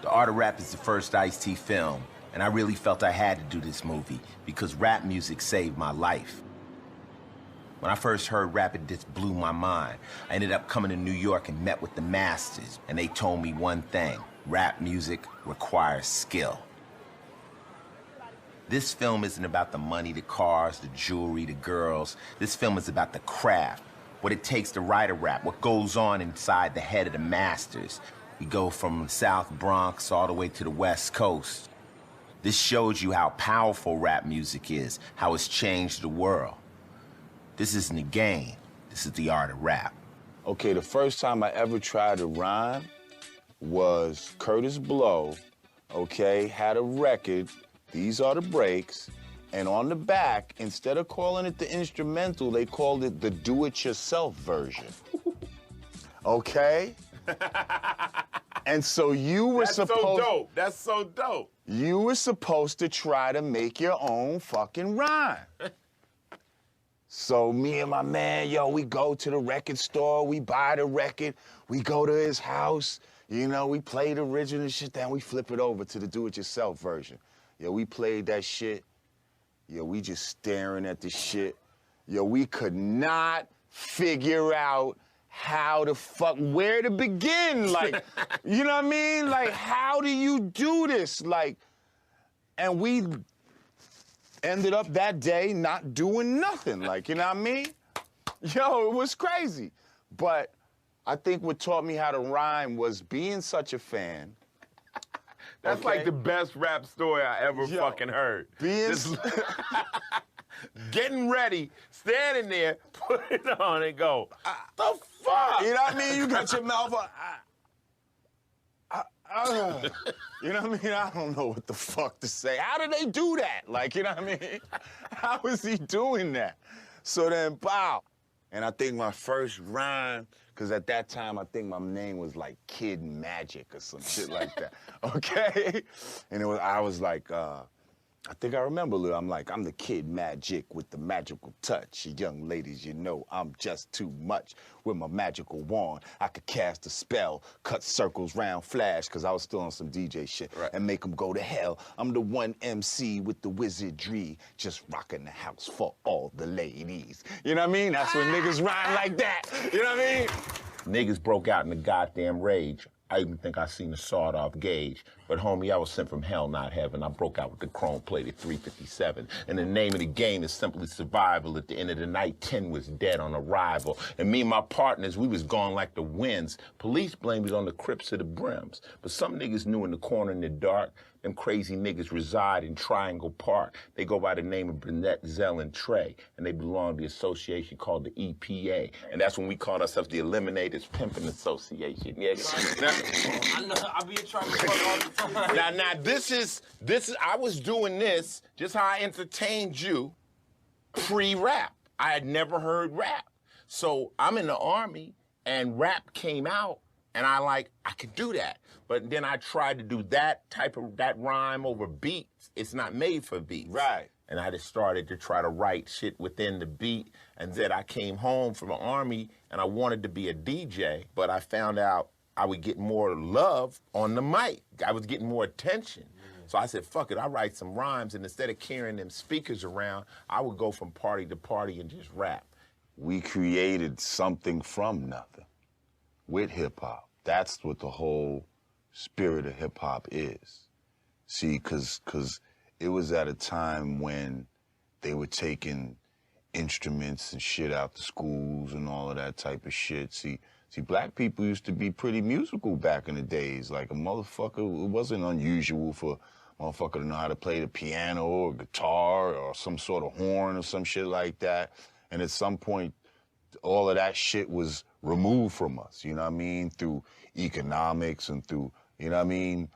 The Art of Rap is the first Ice-T film, and I really felt I had to do this movie because rap music saved my life. When I first heard rap, it just blew my mind. I ended up coming to New York and met with the masters, and they told me one thing: rap music requires skill. This film isn't about the money, the cars, the jewelry, the girls. This film is about the craft, what it takes to write a rap, what goes on inside the head of the masters. We go from the South Bronx all the way to the West Coast. This shows you how powerful rap music is, how it's changed the world. This isn't a game, this is the art of rap. Okay, the first time I ever tried to rhyme was Curtis Blow, okay, had a record, These Are the Breaks, and on the back, instead of calling it the instrumental, they called it the do-it-yourself version. Okay? And so you were supposed... That's so dope. That's so dope. You were supposed to try to make your own fucking rhyme. So me and my man, yo, we go to the record store, we buy the record, we go to his house, you know, we play the original shit, then we flip it over to the do-it-yourself version. Yo, we played that shit. Yo, we just staring at the shit. Yo, we could not figure out how the fuck, where to begin, like, you know what I mean? Like, how do you do this? Like, and we ended up that day not doing nothing, like, you know what I mean? Yo, it was crazy. But I think what taught me how to rhyme was being such a fan. That's like the best rap story I ever fucking heard. Getting ready, standing there, put it on and go, the fuck? You know what I mean? You got your mouth on. You know what I mean? I don't know what the fuck to say. How did they do that? Like, you know what I mean? How is he doing that? So then, pow. And I think my first rhyme, because at that time, I think my name was like Kid Magic or some shit like that, okay? And I was like, I think I remember, I'm like, I'm the Kid Magic with the magical touch. Young ladies, you know I'm just too much. With my magical wand, I could cast a spell, cut circles round flash, because I was still on some DJ shit, and make them go to hell. I'm the one MC with the wizardry, just rocking the house for all the ladies. You know what I mean? That's when niggas rhyme like that. You know what I mean? Niggas broke out in a goddamn rage. I even think I seen a sawed-off gauge. But homie, I was sent from hell, not heaven. I broke out with the chrome-plated 357. And the name of the game is simply survival. At the end of the night, 10 was dead on arrival. And me and my partners, we was gone like the winds. Police blamed it on the Crips of the Brims. But some niggas knew in the corner in the dark, them crazy niggas reside in Triangle Park. They go by the name of Burnett, Zell, and Trey, and they belong to the association called the EPA. And that's when we called ourselves the Eliminators Pimpin' Association. Yeah. I know, I be trying to fuck all the time. Now, this is, I was doing this, just how I entertained you, pre-rap. I had never heard rap. So I'm in the Army, and rap came out, and I could do that. But then I tried to do that rhyme over beats. It's not made for beats. Right. And I just started to try to write shit within the beat. And then I came home from the Army, and I wanted to be a DJ, but I found out I would get more love on the mic. I was getting more attention. So I said, fuck it, I'll write some rhymes, and instead of carrying them speakers around, I would go from party to party and just rap. We created something from nothing with hip-hop. That's what the whole spirit of hip-hop is. See, because it was at a time when they were taking instruments and shit out the schools and all of that type of shit. See, black people used to be pretty musical back in the days. Like a motherfucker, it wasn't unusual for a motherfucker to know how to play the piano or guitar or some sort of horn or some shit like that. And at some point, all of that shit was removed from us, you know what I mean? Through economics and through, you know what I mean?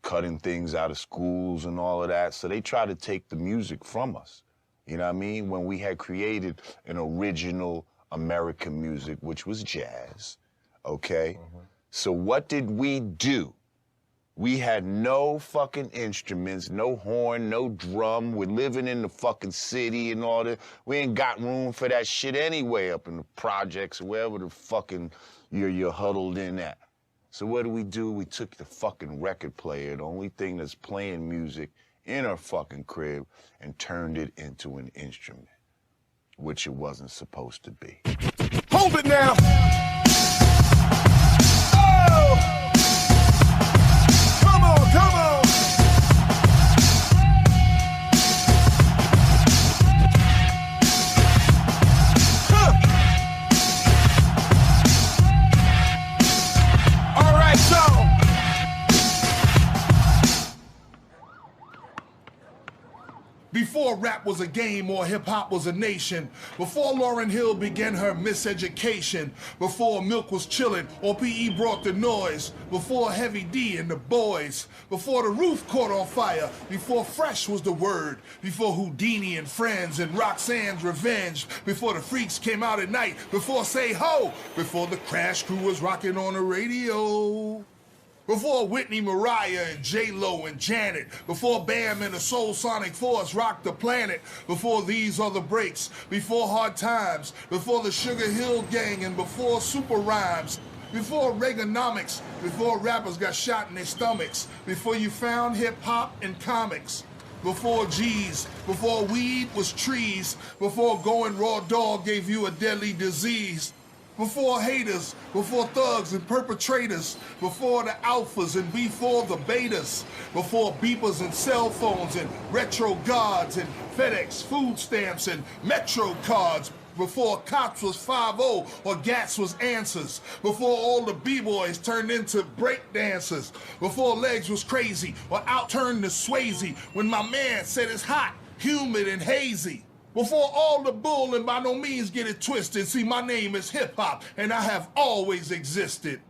Cutting things out of schools and all of that. So they try to take the music from us, you know what I mean? When we had created an original American music, which was jazz, okay? So what did we do? We had no fucking instruments, no horn, no drum. We're living in the fucking city and all that. We ain't got room for that shit anyway up in the projects or wherever the fucking you're huddled in at. So what do? We took the fucking record player, the only thing that's playing music in our fucking crib, and turned it into an instrument, which it wasn't supposed to be. Hold it now. Come on, come on. All right, so. Before rap was a game or hip-hop was a nation, before Lauryn Hill began her miseducation, before milk was chillin' or PE brought the noise, before Heavy D and the boys, before the roof caught on fire, before fresh was the word, before Houdini and Friends and Roxanne's Revenge, before the Freaks came out at night, before Say Ho, before the Crash Crew was rocking on the radio. Before Whitney, Mariah, and J-Lo and Janet, before Bam and the Soul Sonic Force rocked the planet, before These Are the Breaks, before Hard Times, before the Sugar Hill Gang, and before Super Rhymes, before Reaganomics, before rappers got shot in their stomachs, before you found hip-hop and comics, before G's, before weed was trees, before going raw dog gave you a deadly disease, before haters, before thugs and perpetrators, before the alphas and before the betas, before beepers and cell phones and retro gods and FedEx food stamps and Metro cards, before cops was 5-0 or Gats was answers, before all the b-boys turned into break dancers, before legs was crazy or out turned to Swayze, when my man said it's hot, humid and hazy. Before all the bull, and by no means get it twisted, see, my name is hip-hop, and I have always existed.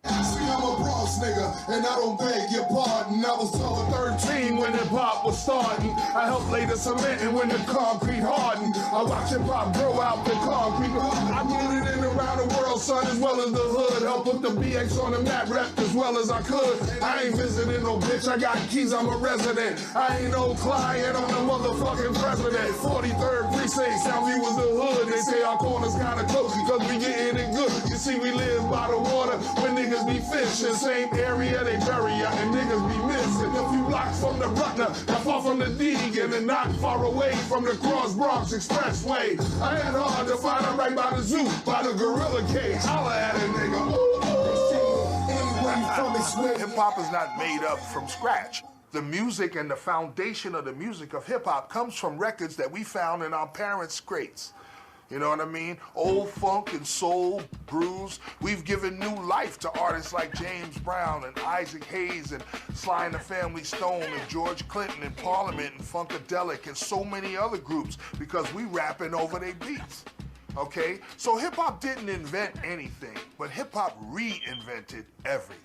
See, I'm a Bronx nigga, and I don't beg your pardon. I was 12 or 13 when hip-hop was starting. I helped lay the cement and when the concrete hardened. I watched hip-hop grow out the concrete. I did it in around the world, son, as well as the hood. Helped put the BX on the map, rep as well as I could. I ain't visiting no bitch, I got keys, I'm a resident. I ain't no client, I'm the motherfucking president. 43rd precinct, Soundview was the hood. They say our corner's kinda close, because we getting it good. You see, we live by the water, when niggas be fishing, same area they bury ya, and niggas be missing. A few blocks from the Rutner, not far from the Deegan, and not far away from the Cross Bronx Expressway. I had hard to find her right by the zoo, by the Gorilla Cage. Holla at it, nigga. Hip-hop is not made up from scratch. The music and the foundation of the music of hip-hop comes from records that we found in our parents' crates. You know what I mean? Old funk and soul, blues. We've given new life to artists like James Brown and Isaac Hayes and Sly and the Family Stone and George Clinton and Parliament and Funkadelic and so many other groups because we rapping over their beats. Okay? So hip-hop didn't invent anything, but hip-hop reinvented everything.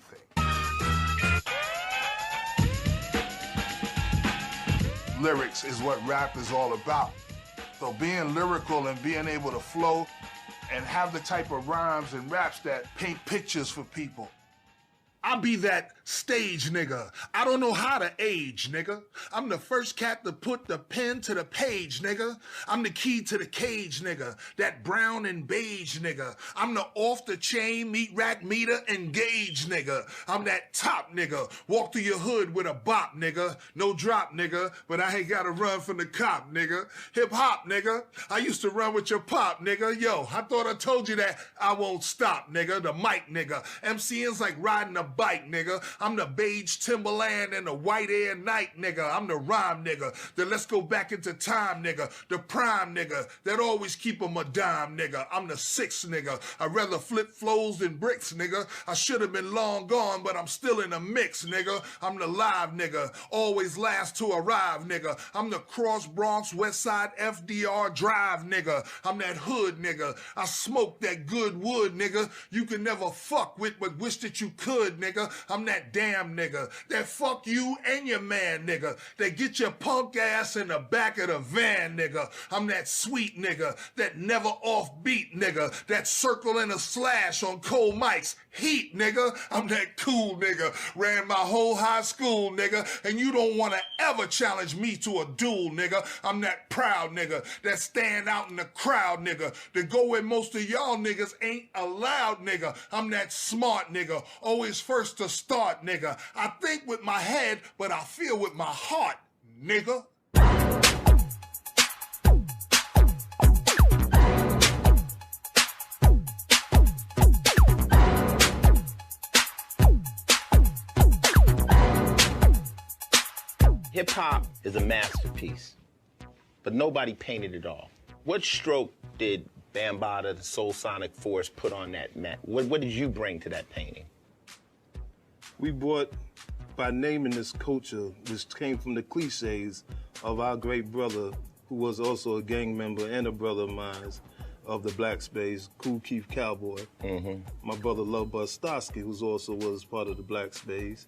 Lyrics is what rap is all about. So being lyrical and being able to flow and have the type of rhymes and raps that paint pictures for people. I be that stage nigga. I don't know how to age, nigga. I'm the first cat to put the pen to the page, nigga. I'm the key to the cage, nigga. That brown and beige, nigga. I'm the off-the-chain, meat rack meter, engage, nigga. I'm that top, nigga. Walk through your hood with a bop, nigga. No drop, nigga, but I ain't gotta run from the cop, nigga. Hip-hop, nigga. I used to run with your pop, nigga. Yo, I thought I told you that I won't stop, nigga. The mic, nigga. MCN's like riding a bike, nigga. I'm the beige Timberland and the white Air Night, nigga. I'm the rhyme, nigga. The let's go back into time, nigga. The prime, nigga. That always keep 'em a dime, nigga. I'm the sixth, nigga. I'd rather flip flows than bricks, nigga. I should have been long gone, but I'm still in the mix, nigga. I'm the live, nigga. Always last to arrive, nigga. I'm the Cross Bronx West Side FDR Drive, nigga. I'm that hood, nigga. I smoke that good wood, nigga. You can never fuck with, but wish that you could, nigga. I'm that that damn nigga, that fuck you and your man nigga, that get your punk ass in the back of the van nigga. I'm that sweet nigga, that never offbeat nigga, that circle and a slash on cold mics, heat nigga. I'm that cool nigga, ran my whole high school nigga, and you don't wanna ever challenge me to a duel nigga. I'm that proud nigga, that stand out in the crowd nigga, that go where most of y'all niggas ain't allowed nigga. I'm that smart nigga, always first to start nigga. I think with my head, but I feel with my heart, nigga. Hip-hop is a masterpiece, but nobody painted it all. What stroke did Bambaataa, the Soul Sonic Force, put on that mat? What did you bring to that painting? We brought, by naming this culture, which came from the cliches of our great brother, who was also a gang member and a brother of mine, of the Black Space, Kool Keith Cowboy. My brother Love Buzz Starsky, who also was part of the Black Space.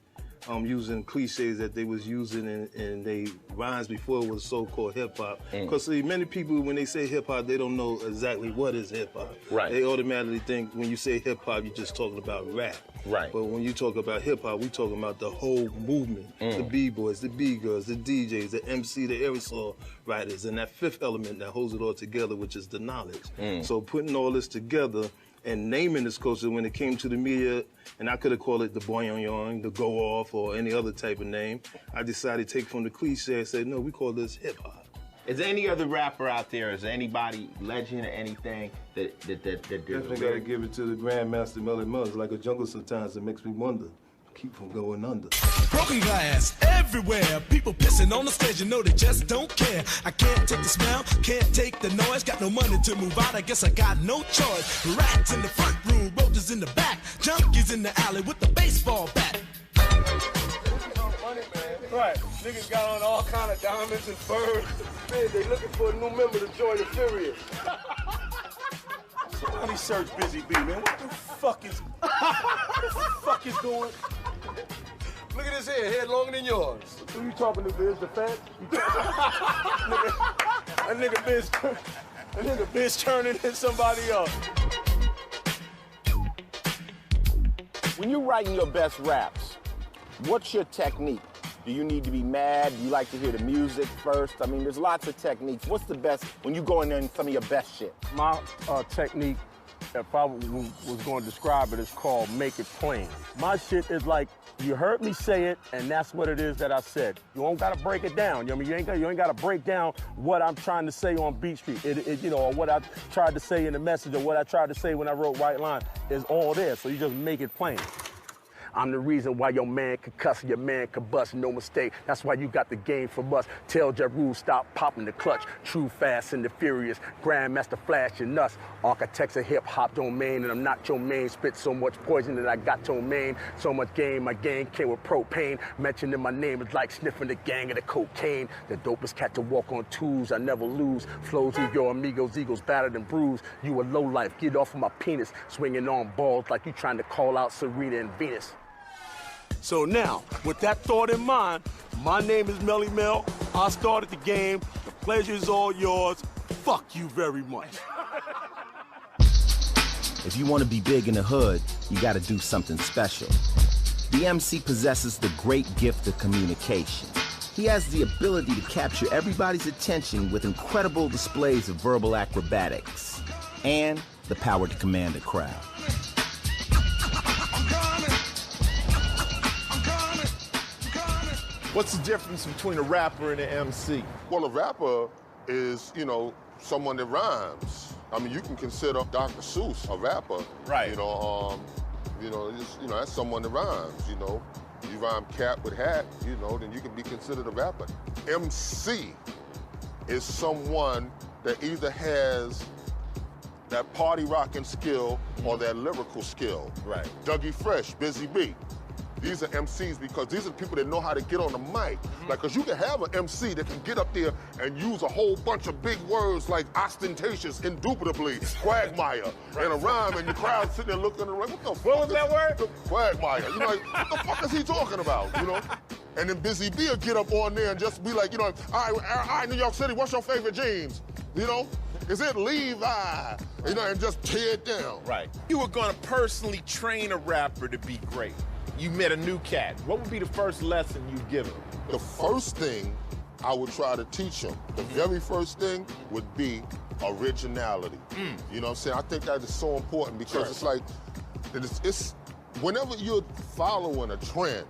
Using cliches that they was using in they rhymes before it was so-called hip-hop. Because see, many people, when they say hip-hop, they don't know exactly what is hip-hop. Right. They automatically think when you say hip-hop, you're just talking about rap. Right. But when you talk about hip-hop, we talking about the whole movement. The B-boys, the B-girls, the DJs, the MC, the aerosol writers, and that fifth element that holds it all together, which is the knowledge. So putting all this together and naming this culture when it came to the media, and I could have called it the boing, the go off, or any other type of name. I decided to take from the cliche and say, no, we call this hip hop. Is there any other rapper out there? Is there anybody, legend or anything that Definitely gotta give it to the Grandmaster Melly Mels. Like a jungle sometimes, it makes me wonder. Keep from going under. Broken glass everywhere. People pissing on the stage, you know they just don't care. I can't take the smell, can't take the noise. Got no money to move out, I guess I got no choice. Rats in the front room, roaches in the back, junkies in the alley with the baseball bat. Right, niggas got on all kind of diamonds and furs. Man, they looking for a new member to join the Furious. Somebody search Busy Bee, man. What the fuck is going? Look at his head longer than yours. Who you talking to, Biz? The fat? That nigga Biz turning into somebody else. When you're writing your best raps, what's your technique? Do you need to be mad? Do you like to hear the music first? I mean, there's lots of techniques. What's the best when you go in there and some of your best shit? My technique, if I was going to describe it, is called make it plain. My shit is like, you heard me say it, and that's what it is that I said. You don't gotta break it down. You know what I mean? You ain't gotta break down what I'm trying to say on Beat Street, or what I tried to say in the message, or what I tried to say when I wrote Right Line is all there. So you just make it plain. I'm the reason why your man could cuss, your man could bust, no mistake. That's why you got the game from us. Tell Ja Rule, stop popping the clutch. True, fast, and the furious. Grandmaster Flash and us. Architects of hip-hop domain, and I'm not your main. Spit so much poison that I got your main. So much game, my gang came with propane. Mentioning my name is like sniffing the gang of the cocaine. The dopest cat to walk on twos, I never lose. Flows of your amigos, egos battered and bruised. You a low life, get off of my penis. Swinging on balls like you trying to call out Serena and Venus. So now, with that thought in mind, my name is Melly Mel. I started the game. The pleasure is all yours. Fuck you very much. If you want to be big in the hood, you got to do something special. The MC possesses the great gift of communication. He has the ability to capture everybody's attention with incredible displays of verbal acrobatics and the power to command a crowd. What's the difference between a rapper and an MC? Well, a rapper is, someone that rhymes. I mean, you can consider Dr. Seuss a rapper. Right. That's someone that rhymes, You rhyme cat with hat, then you can be considered a rapper. MC is someone that either has that party rocking skill or that lyrical skill. Right. Dougie Fresh, Busy Bee. These are MCs because these are the people that know how to get on the mic. Like, cause you can have an MC that can get up there and use a whole bunch of big words like ostentatious, indubitably, quagmire, and a rhyme, and the crowd sitting there looking around, what the fuck? What was that word? Quagmire. You're like, what the fuck is he talking about, you know? And then Busy B will get up on there and just be like, you know, all right, New York City, what's your favorite jeans? You know? Is it Levi? You know, and just tear it down. Right. You were gonna personally train a rapper to be great. You met a new cat. What would be the first lesson you'd give him? The first thing I would try to teach him, the very first thing would be originality. You know what I'm saying? I think that is so important because it's like, it's whenever you're following a trend,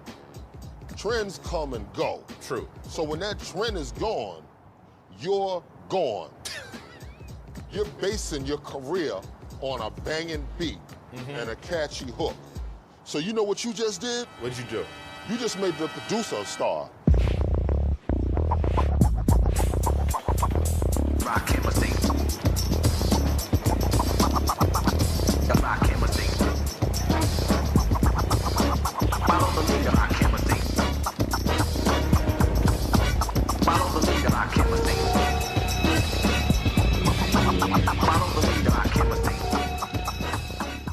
trends come and go. True. So when that trend is gone, you're gone. You're basing your career on a banging beat and a catchy hook. So you know what you just did? What'd you do? You just made the producer a star.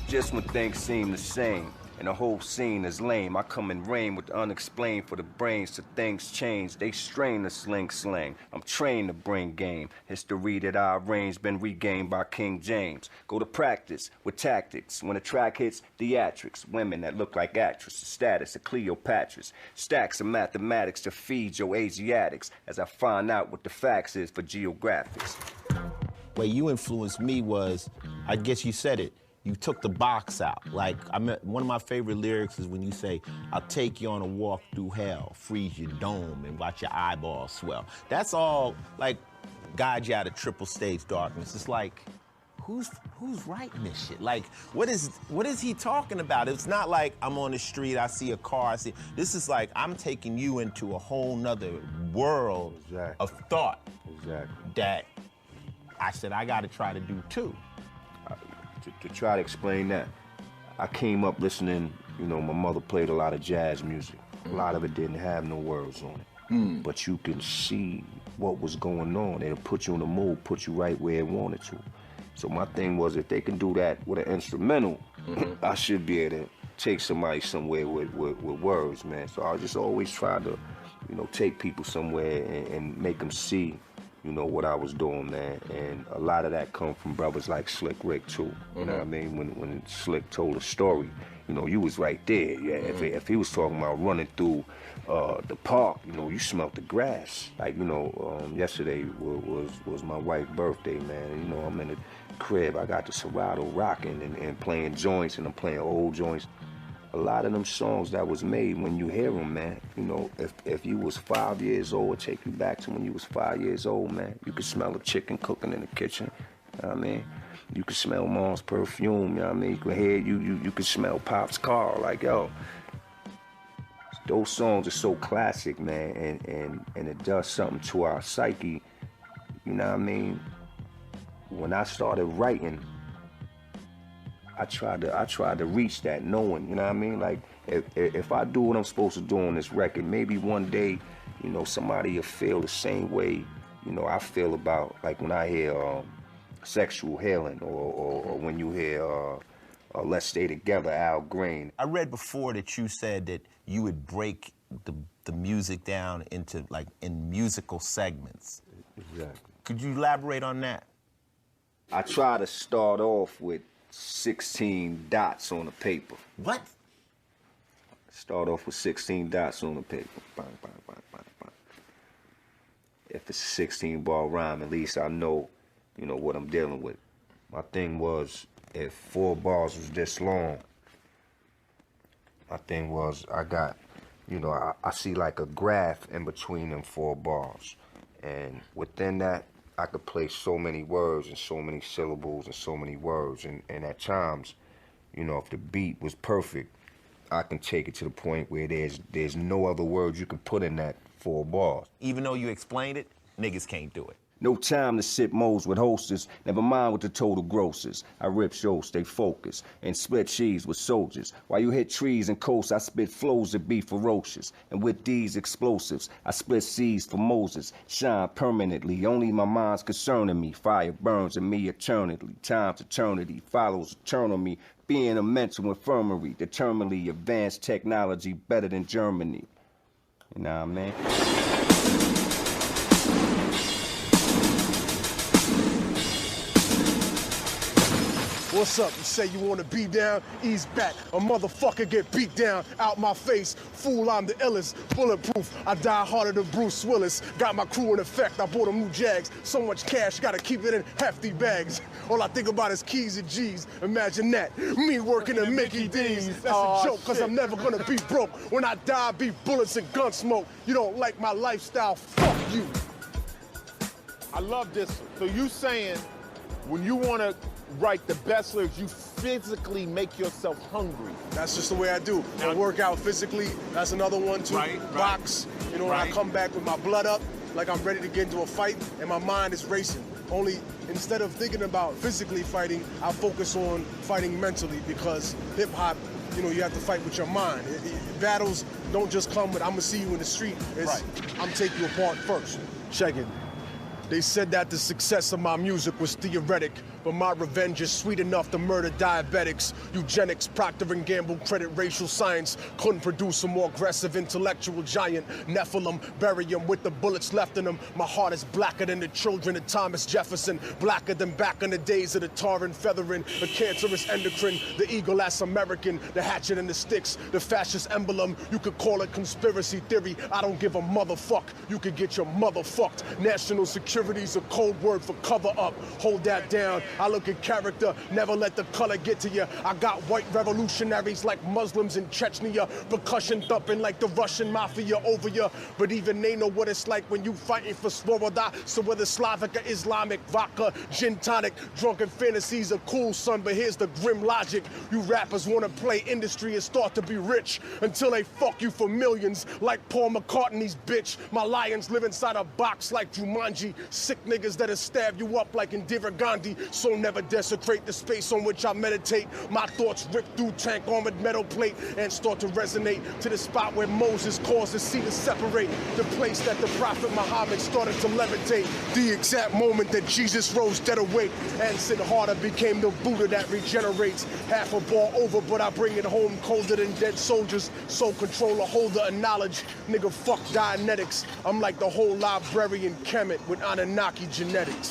Just when things seem the same and the whole scene is lame, I come and reign with the unexplained for the brains till things change. They strain the slang. I'm trained to bring game. History that I arrange been regained by King James. Go to practice with tactics. When the track hits, theatrics. Women that look like actresses. Status of Cleopatra's. Stacks of mathematics to feed your Asiatics as I find out what the facts is for geographics. Way you influenced me was, I guess you said it, you took the box out. Like, one of my favorite lyrics is when you say, I'll take you on a walk through hell, freeze your dome, and watch your eyeballs swell. That's all, like, guide you out of triple stage darkness. It's like, who's writing this shit? Like, what is he talking about? It's not like I'm on the street, I see a car, this is like, I'm taking you into a whole nother world of thought that I said I gotta try to do too. To try to explain that, I came up listening, you know, my mother played a lot of jazz music. A lot of it didn't have no words on it. But you can see what was going on. It'll put you in the mood, put you right where it wanted to. So my thing was, if they can do that with an instrumental, I should be able to take somebody somewhere with words, man. So I just always try to, you know, take people somewhere and make them see, you know, what I was doing, man. And a lot of that come from brothers like Slick Rick, too. You know what I mean? When Slick told a story, you know, you was right there. Yeah, if he was talking about running through the park, you know, you smelled the grass. Like, you know, yesterday was my wife's birthday, man. And, you know, I'm in the crib. I got the Serato rocking and playing joints, and I'm playing old joints. A lot of them songs that was made, when you hear them, man, you know, if you was 5 years old, it take you back to when you was 5 years old, man. You could smell the chicken cooking in the kitchen, you know what I mean? You could smell Mom's perfume, you know what I mean? You could hear, you could smell Pop's car, like, yo. Those songs are so classic, man, and it does something to our psyche, you know what I mean? When I started writing, I tried to reach that, knowing, you know what I mean? Like, if I do what I'm supposed to do on this record, maybe one day, you know, somebody will feel the same way, you know, I feel about, like, when I hear Sexual Healing, or when you hear Let's Stay Together, Al Green. I read before that you said that you would break the music down into, like, in musical segments. Exactly. Could you elaborate on that? I try to start off with 16 dots on the paper. What? Start off with 16 dots on the paper. Bang, bang, bang, bang, bang. If it's a 16-bar rhyme, at least I know, you know, what I'm dealing with. My thing was, if 4 bars was this long, my thing was, I got, you know, I see like a graph in between them 4 bars. And within that, I could place so many words and so many syllables and so many words. And at times, you know, if the beat was perfect, I can take it to the point where there's no other words you can put in that 4 bars. Even though you explained it, niggas can't do it. No time to sip moles with hostess, never mind with the total grosses. I rip shows, stay focused, and split cheese with soldiers. While you hit trees and coasts, I spit flows that be ferocious. And with these explosives, I split seas for Moses. Shine permanently, only my mind's concerning me. Fire burns in me eternally, time's eternity follows eternal me. Being a mental infirmary, determinedly advanced technology better than Germany. You know what I mean? What's up? You say you wanna be down? Ease back. A motherfucker get beat down out my face. Fool, I'm the illest. Bulletproof. I die harder than Bruce Willis. Got my crew in effect. I bought them new Jags. So much cash, gotta keep it in hefty bags. All I think about is keys and G's. Imagine that. Me working at Mickey D's. That's a joke, cause I'm never gonna be broke. When I die, I be bullets and gun smoke. You don't like my lifestyle? Fuck you. I love this one. So you saying when you wanna write the best lyrics, you physically make yourself hungry. That's just the way I do. I work out physically. That's another one too. Box. You know, I come back with my blood up, like I'm ready to get into a fight, and my mind is racing. Only instead of thinking about physically fighting, I focus on fighting mentally, because hip hop, you know, you have to fight with your mind. Battles don't just come with, I'm gonna see you in the street. It's, I'm taking you apart first. Check it. They said that the success of my music was theoretic, but my revenge is sweet enough to murder diabetics. Eugenics, Procter & Gamble, credit racial science couldn't produce a more aggressive intellectual giant. Nephilim, bury him with the bullets left in him. My heart is blacker than the children of Thomas Jefferson, blacker than back in the days of the tar and feathering, the cancerous endocrine, the eagle ass American, the hatchet and the sticks, the fascist emblem. You could call it conspiracy theory. I don't give a motherfuck. You could get your mother fucked. National security's a code word for cover up. Hold that down. I look at character, never let the color get to you. I got white revolutionaries like Muslims in Chechnya, percussion thumping like the Russian mafia over you. But even they know what it's like when you fighting for Svoboda. So whether Slavic or Islamic, vodka, gin tonic, drunken fantasies are cool, son, but here's the grim logic. You rappers wanna play industry and start to be rich until they fuck you for millions like Paul McCartney's bitch. My lions live inside a box like Jumanji. Sick niggas that'll stab you up like Indira Gandhi. So never desecrate the space on which I meditate. My thoughts rip through tank armored metal plate and start to resonate to the spot where Moses caused the sea to separate. The place that the prophet Muhammad started to levitate. The exact moment that Jesus rose dead awake. And Sid Harder became the Buddha that regenerates. Half a ball over, but I bring it home colder than dead soldiers. Soul controller, holder of knowledge. Nigga, fuck Dianetics. I'm like the whole librarian Kemet with Anunnaki genetics.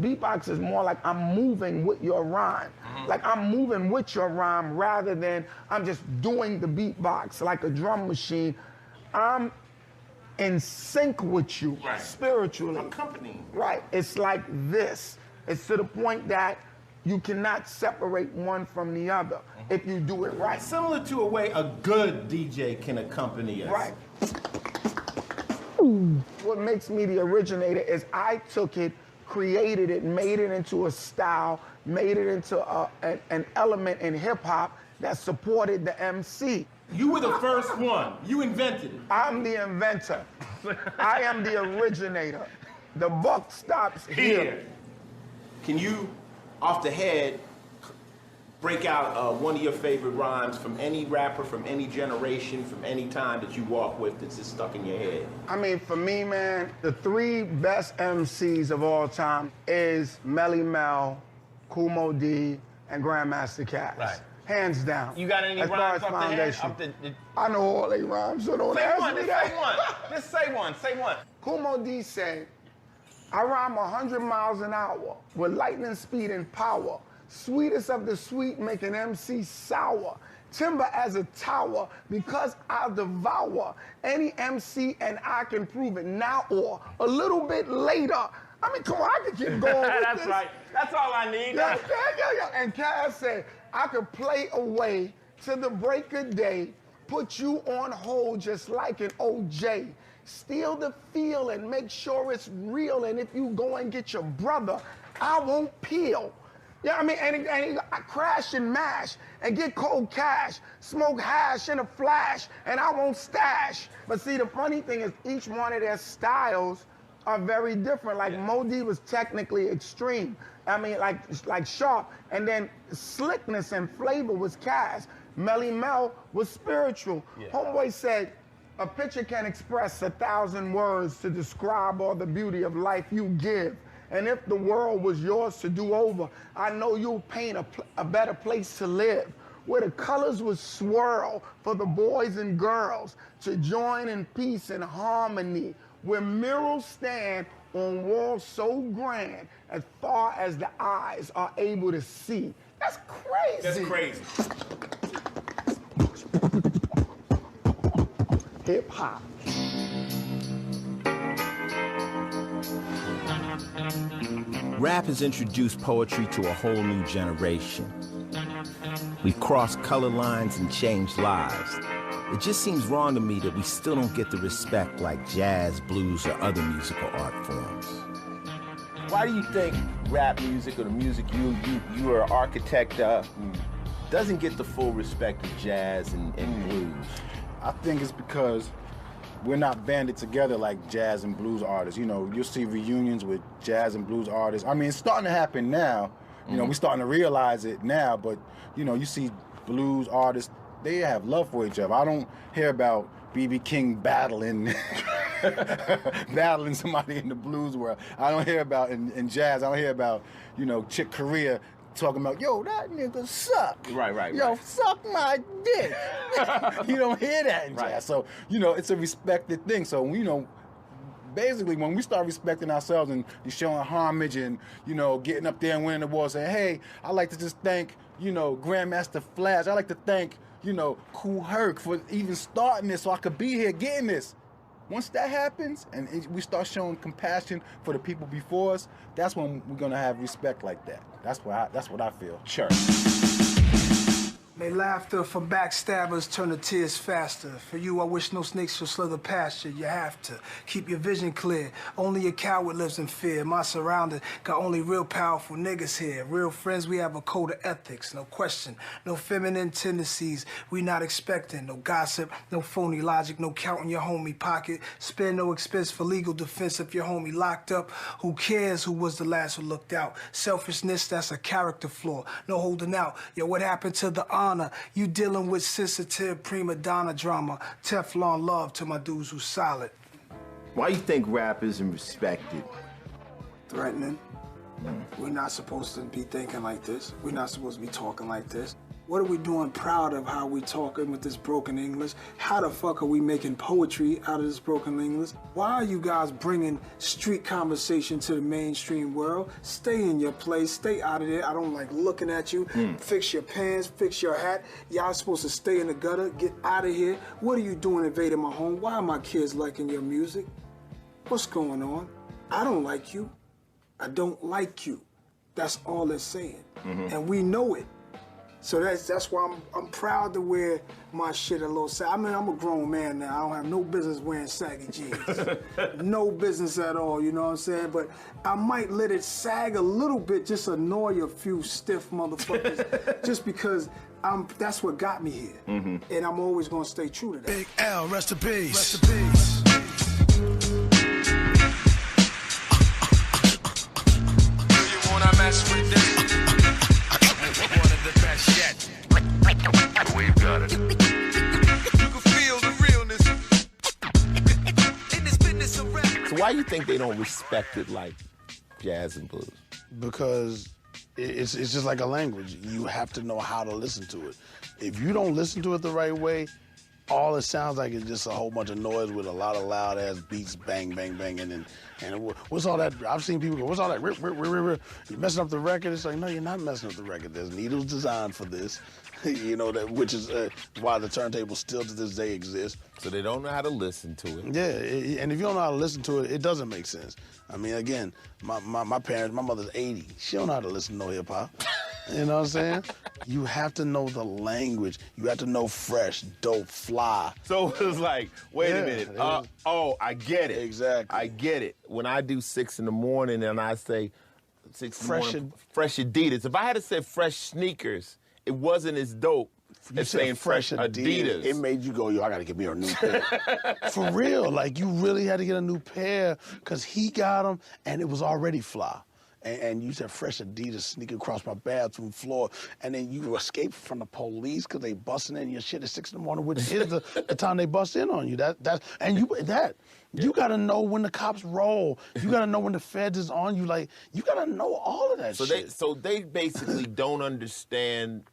Beatbox is more like I'm moving with your rhyme. Like I'm moving with your rhyme rather than I'm just doing the beatbox like a drum machine. I'm in sync with you spiritually. Accompanying. Right. It's like this. It's to the point that you cannot separate one from the other if you do it right. Similar to a way a good DJ can accompany us. Right. What makes me the originator is I took it, created it, made it into a style, made it into an element in hip hop that supported the MC. You were the first one. You invented it. I'm the inventor. I am the originator. The buck stops here. Can you, off the head, break out one of your favorite rhymes from any rapper, from any generation, from any time that you walk with that's just stuck in your head? I mean, for me, man, the three best MCs of all time is Melly Mel, Kumo D, and Grandmaster Caz. Right. Hands down. You got any as rhymes far off as the head? foundation. I know all they rhymes, so don't ask me that. Say one. Just say one. Say one. Kumo D said, I rhyme 100 miles an hour with lightning speed and power. Sweetest of the sweet make an MC sour. Timber as a tower because I'll devour any MC and I can prove it now or a little bit later. I mean, come on, I can keep going with That's this. right. That's all I need. Yeah. And Cass said, I could play away to the break of day, put you on hold just like an OJ. Steal the feel and make sure it's real. And if you go and get your brother, I won't peel. Yeah, I mean, and I crash and mash and get cold cash, smoke hash in a flash, and I won't stash. But see, the funny thing is each one of their styles are very different. Like Modi was technically extreme. I mean, like sharp, and then slickness and flavor was Cash. Melly Mel was spiritual. Homeboy said, a picture can express 1,000 words to describe all the beauty of life you give. And if the world was yours to do over, I know you'll paint a better place to live, where the colors would swirl for the boys and girls to join in peace and harmony, where murals stand on walls so grand as far as the eyes are able to see. That's crazy. That's crazy. Hip hop. Rap has introduced poetry to a whole new generation. We've crossed color lines and changed lives. It just seems wrong to me that we still don't get the respect like jazz, blues, or other musical art forms. Why do you think rap music or the music you are an architect of doesn't get the full respect of jazz and blues? I think it's because we're not banded together like jazz and blues artists. You know, you'll see reunions with jazz and blues artists. I mean, it's starting to happen now. You know, we're starting to realize it now, but, you know, you see blues artists, they have love for each other. I don't hear about B.B. King battling somebody in the blues world. I don't hear about, in jazz, I don't hear about, you know, Chick Corea talking about, yo, that nigga suck. Right. Yo, suck my dick. You don't hear that in jazz. So, you know, it's a respected thing. So, you know, basically when we start respecting ourselves and showing homage and, you know, getting up there and winning the awards, saying, hey, I'd like to just thank, you know, Grandmaster Flash. I'd like to thank, you know, Kool Herc for even starting this so I could be here getting this. Once that happens and we start showing compassion for the people before us, that's when we're gonna have respect like that. That's what I feel. Sure. May laughter for backstabbers turn to tears faster. For you, I wish no snakes should slither past you. You have to keep your vision clear. Only a coward lives in fear. My surrounding got only real powerful niggas here. Real friends, we have a code of ethics. No question, no feminine tendencies we not expecting. No gossip, no phony logic, no counting your homie pocket. Spare no expense for legal defense if your homie locked up. Who cares who was the last who looked out? Selfishness, that's a character flaw. No holding out. Yo, what happened to the honor? You dealing with sensitive prima donna drama. Teflon love to my dudes who solid. Why do you think rap isn't respected? Threatening. We're not supposed to be thinking like this. We're not supposed to be talking like this. What are we doing proud of how we talking with this broken English? How the fuck are we making poetry out of this broken English? Why are you guys bringing street conversation to the mainstream world? Stay in your place, stay out of there. I don't like looking at you. Fix your pants, fix your hat. Y'all supposed to stay in the gutter, get out of here. What are you doing invading my home? Why are my kids liking your music? What's going on? I don't like you. I don't like you. That's all they're saying. And we know it. So that's why I'm proud to wear my shit a little saggy. I mean, I'm a grown man now. I don't have no business wearing saggy jeans. No business at all, you know what I'm saying? But I might let it sag a little bit, just annoy a few stiff motherfuckers, just because that's what got me here. And I'm always gonna stay true to that. Big L, rest in peace. Rest in peace. Do you wanna mess with this? One of the best yet. We've got it. You can feel the realness in this business of rap. So why do you think they don't respect it like jazz and blues? Because it's just like a language. You have to know how to listen to it. If you don't listen to it the right way, all it sounds like is just a whole bunch of noise with a lot of loud ass beats, bang, bang, bang, and what's all that? I've seen people go, what's all that? Rip, rip, rip, rip, rip. You messing up the record? It's like, no, you're not messing up the record. There's needles designed for this, you know, that which is why the turntable still to this day exists. So they don't know how to listen to it. Yeah, and if you don't know how to listen to it, it doesn't make sense. I mean, again, my parents, my mother's 80. She don't know how to listen to no hip hop. You know what I'm saying? You have to know the language. You have to know fresh, dope, fly. So it was like, wait a minute. Oh, I get it. Exactly. I get it. When I do 6 in the morning and I say 6 in the morning, fresh Adidas. If I had to say fresh sneakers, it wasn't as dope as saying fresh Adidas. It made you go, yo, I gotta get me a new pair. For real, like you really had to get a new pair because he got them and it was already fly. And you said fresh Adidas sneak across my bathroom floor, and then you escape from the police because they busting in your shit at 6 in the morning, which is the time they bust in on you. You gotta know when the cops roll. You gotta know when the feds is on you. Like you gotta know all of that shit. So they basically don't understand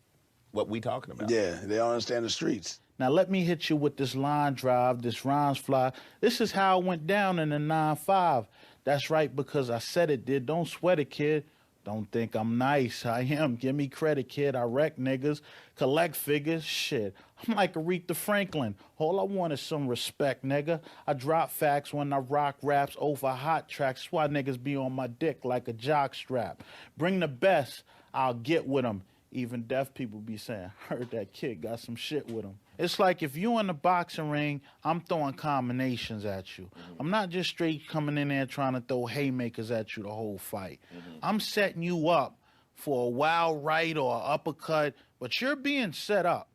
what we talking about. Yeah, they don't understand the streets. Now let me hit you with this line drive, this rhymes fly. This is how it went down in the 9-5. That's right, because I said it did. Don't sweat it, kid. Don't think I'm nice. I am. Give me credit, kid. I wreck niggas, collect figures. Shit, I'm like Aretha Franklin. All I want is some respect, nigga. I drop facts when I rock raps over hot tracks. That's why niggas be on my dick like a jock strap. Bring the best, I'll get with them. Even deaf people be saying, heard that kid got some shit with him. It's like if you in the boxing ring, I'm throwing combinations at you. I'm not just straight coming in there trying to throw haymakers at you the whole fight. I'm setting you up for a wild right or uppercut, but you're being set up.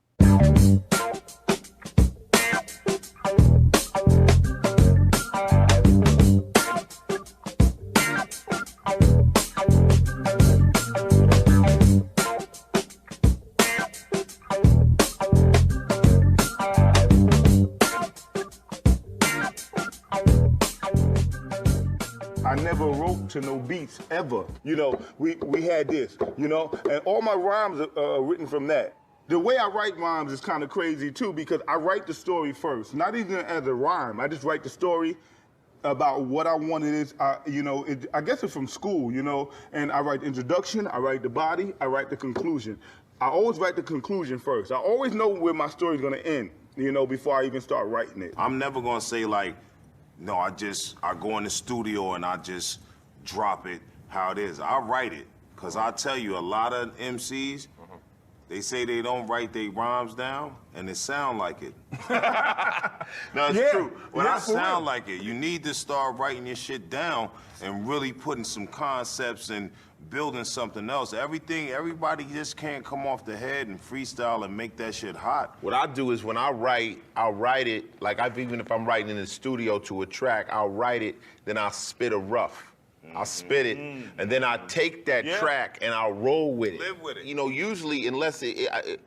I never wrote to no beats ever. You know, we had this, you know, and all my rhymes are written from that. The way I write rhymes is kind of crazy too because I write the story first, not even as a rhyme. I just write the story about what I wanted is, you know, I guess it's from school, you know, and I write the introduction, I write the body, I write the conclusion. I always write the conclusion first. I always know where my story's gonna end, you know, before I even start writing it. I'm never gonna say like, no, I go in the studio and I just drop it how it is. I write it, because I tell you, a lot of MCs, they say they don't write their rhymes down, and it sound like it. No, it's true. But I sound like it. You need to start writing your shit down and really putting some concepts and building something else. Everybody just can't come off the head and freestyle and make that shit hot. What I do is when I write, I'll write it, like even if I'm writing in the studio to a track, I'll write it, then I'll spit a rough. I'll spit it, and then I take that track and I'll roll with it. Live with it. You know, usually, unless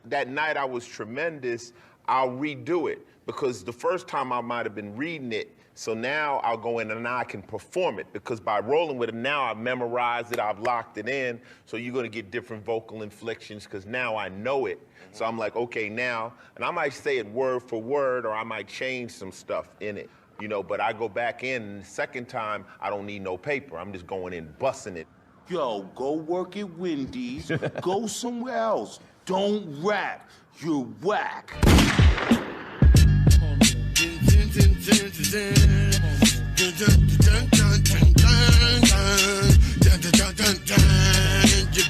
that night I was tremendous, I'll redo it. Because the first time I might have been reading it, so now I'll go in and now I can perform it. Because by rolling with it, now I've memorized it, I've locked it in, so you're gonna get different vocal inflections, because now I know it. So I'm like, okay, now, and I might say it word for word, or I might change some stuff in it. You know, but I go back in, and the second time, I don't need no paper. I'm just going in, busting it. Yo, go work at Wendy's. Go somewhere else. Don't rap. You're whack. You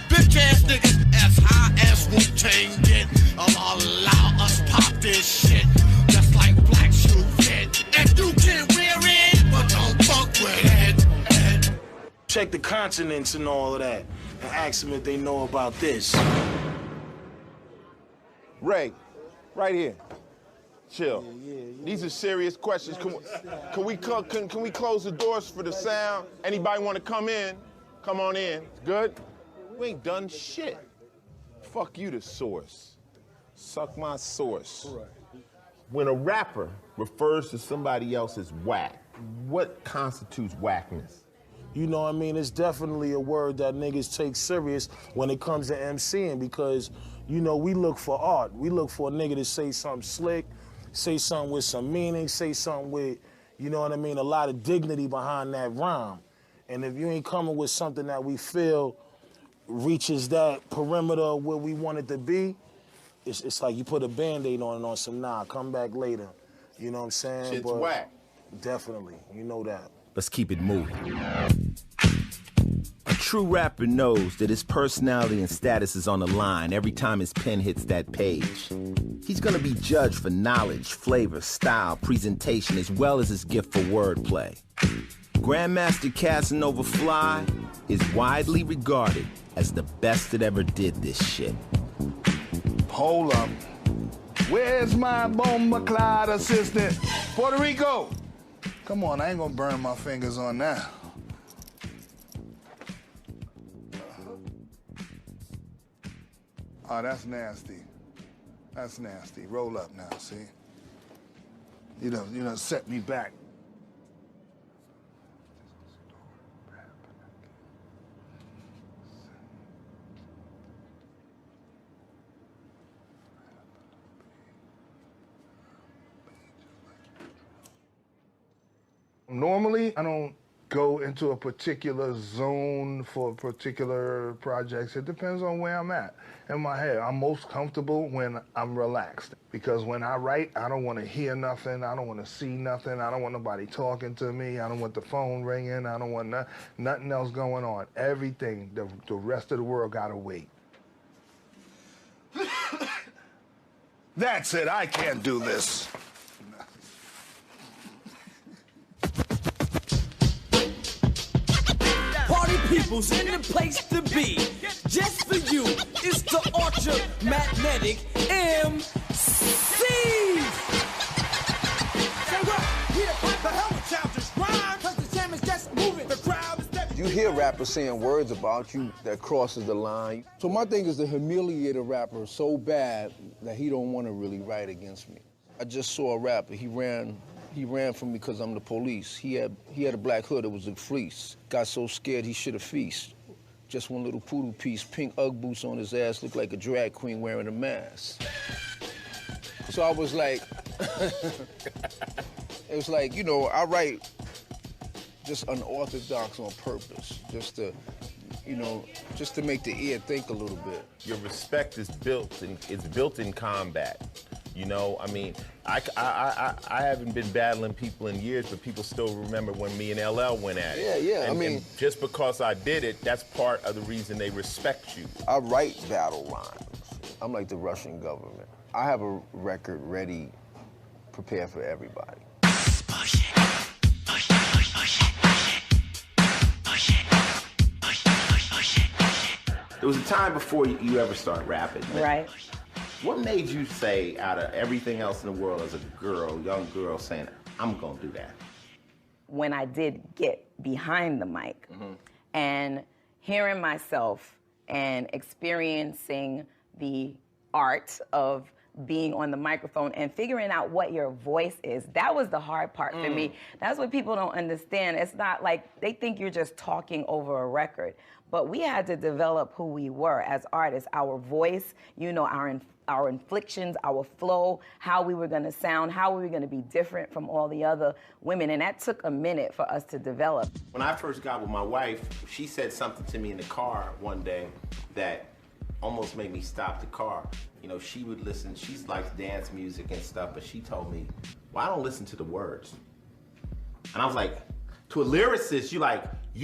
bitch ass niggas as high as Wu-Tang get. Allow us pop this shit. Just like Black Shoe Fit. And you can wear it, but don't fuck with it. Check the consonants and all of that, and ask them if they know about this. Ray, right here. Chill. These are serious questions. Can we close the doors for the sound? Anybody want to come in? Come on in. Good? We ain't done shit. Fuck you, the source. Suck my source. When a rapper refers to somebody else as whack, what constitutes whackness? You know what I mean? It's definitely a word that niggas take serious when it comes to MCing because, you know, we look for art. We look for a nigga to say something slick, say something with some meaning, say something with, you know what I mean, a lot of dignity behind that rhyme. And if you ain't coming with something that we feel reaches that perimeter of where we want it to be, it's like you put a Band-Aid on some, nah, come back later. You know what I'm saying? Shit's but whack. Definitely, you know that. Let's keep it moving. A true rapper knows that his personality and status is on the line every time his pen hits that page. He's gonna be judged for knowledge, flavor, style, presentation, as well as his gift for wordplay. Grandmaster Casanova Fly is widely regarded as the best that ever did this shit. Hold up. Where's my Bomba Clyde assistant? Puerto Rico! Come on, I ain't gonna burn my fingers on that. Oh, that's nasty. That's nasty. Roll up now, see? You done set me back. Normally, I don't go into a particular zone for particular projects. It depends on where I'm at in my head. I'm most comfortable when I'm relaxed, because when I write, I don't want to hear nothing. I don't want to see nothing. I don't want nobody talking to me. I don't want the phone ringing. I don't want nothing else going on. Everything, the rest of the world gotta wait. That's it, I can't do this. Party people's in the place to be. Just for you, it's the Ultra Magnetic MC. Say what? Here, what the hell with childish rhyme? 'Cause the jam is just moving. The crowd is steady. You hear rappers saying words about you that crosses the line. So my thing is to humiliate a rapper so bad that he don't want to really write against me. I just saw a rapper. He ran from me because I'm the police. He had a black hood. It was a fleece. Got so scared he should have feast. Just one little poodle piece, pink Ugg boots on his ass, looked like a drag queen wearing a mask. So I was like, it was like, you know, I write just unorthodox on purpose, just to, you know, just to make the ear think a little bit. Your respect is built in combat. You know, I mean, I haven't been battling people in years, but people still remember when me and LL went at it. Yeah, and just because I did it, that's part of the reason they respect you. I write battle lines. I'm like the Russian government. I have a record ready, prepared for everybody. There was a time before you ever started rapping. Right. What made you say, out of everything else in the world, as a girl, young girl, saying, I'm gonna do that? When I did get behind the mic and hearing myself and experiencing the art of being on the microphone and figuring out what your voice is, that was the hard part for me. That's what people don't understand. It's not like they think you're just talking over a record, but we had to develop who we were as artists, our voice, you know, our inflections, our flow, how we were gonna sound, how we were gonna be different from all the other women, and that took a minute for us to develop. When I first got with my wife, she said something to me in the car one day that almost made me stop the car. You know, she would listen, she likes dance music and stuff, but she told me, well, I don't listen to the words. And I was like, to a lyricist, you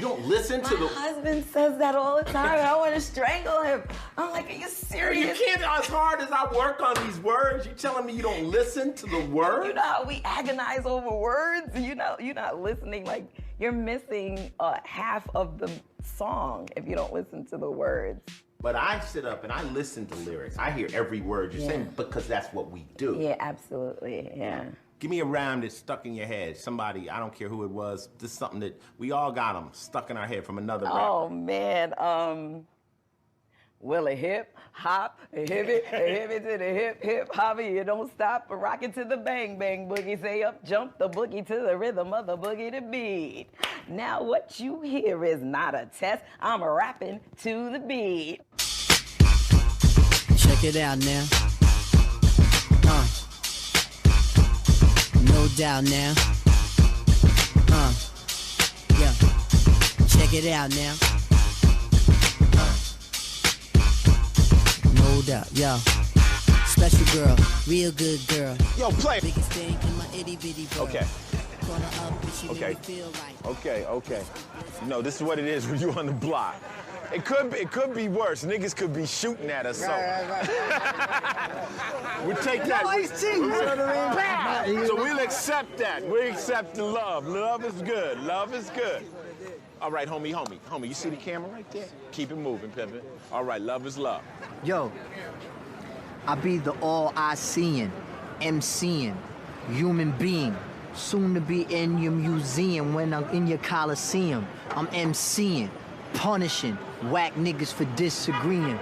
don't listen to My husband says that all the time. I want to strangle him. I'm like, are you serious? You can't, as hard as I work on these words, you telling me you don't listen to the words? You know how we agonize over words? You're not listening. Like, you're missing half of the song if you don't listen to the words. But I sit up and I listen to lyrics. I hear every word you're saying because that's what we do. Yeah, absolutely, yeah. Give me a rhyme that's stuck in your head. Somebody, I don't care who it was, just something that we all got them stuck in our head from another rapper. Oh, man. Well, a hip, hop, a hip it to the hip, hip, hopper, you don't stop, a rock it to the bang, bang, boogie, say up, jump the boogie to the rhythm of the boogie to beat. Now what you hear is not a test, I'm rapping to the beat. Check it out now. doubt now. Yeah. Check it out now. No doubt, yo. Special girl, real good girl. Yo, play. Biggest thing in my itty bitty world. Okay. Call her up and she Okay. make me feel right. Okay. You know, this is what it is when you on the block. It could be worse. Niggas could be shooting at us. Right. We take that. No iced tea, you know what I mean? So we'll accept that. We accept the love. Love is good. Love is good. All right, homie. You see the camera right there? Keep it moving, Pimpin'. All right, love is love. Yo, I be the all-I-seeing, MCing, human being. Soon to be in your museum when I'm in your coliseum. I'm MCing, punishing, whack niggas for disagreeing.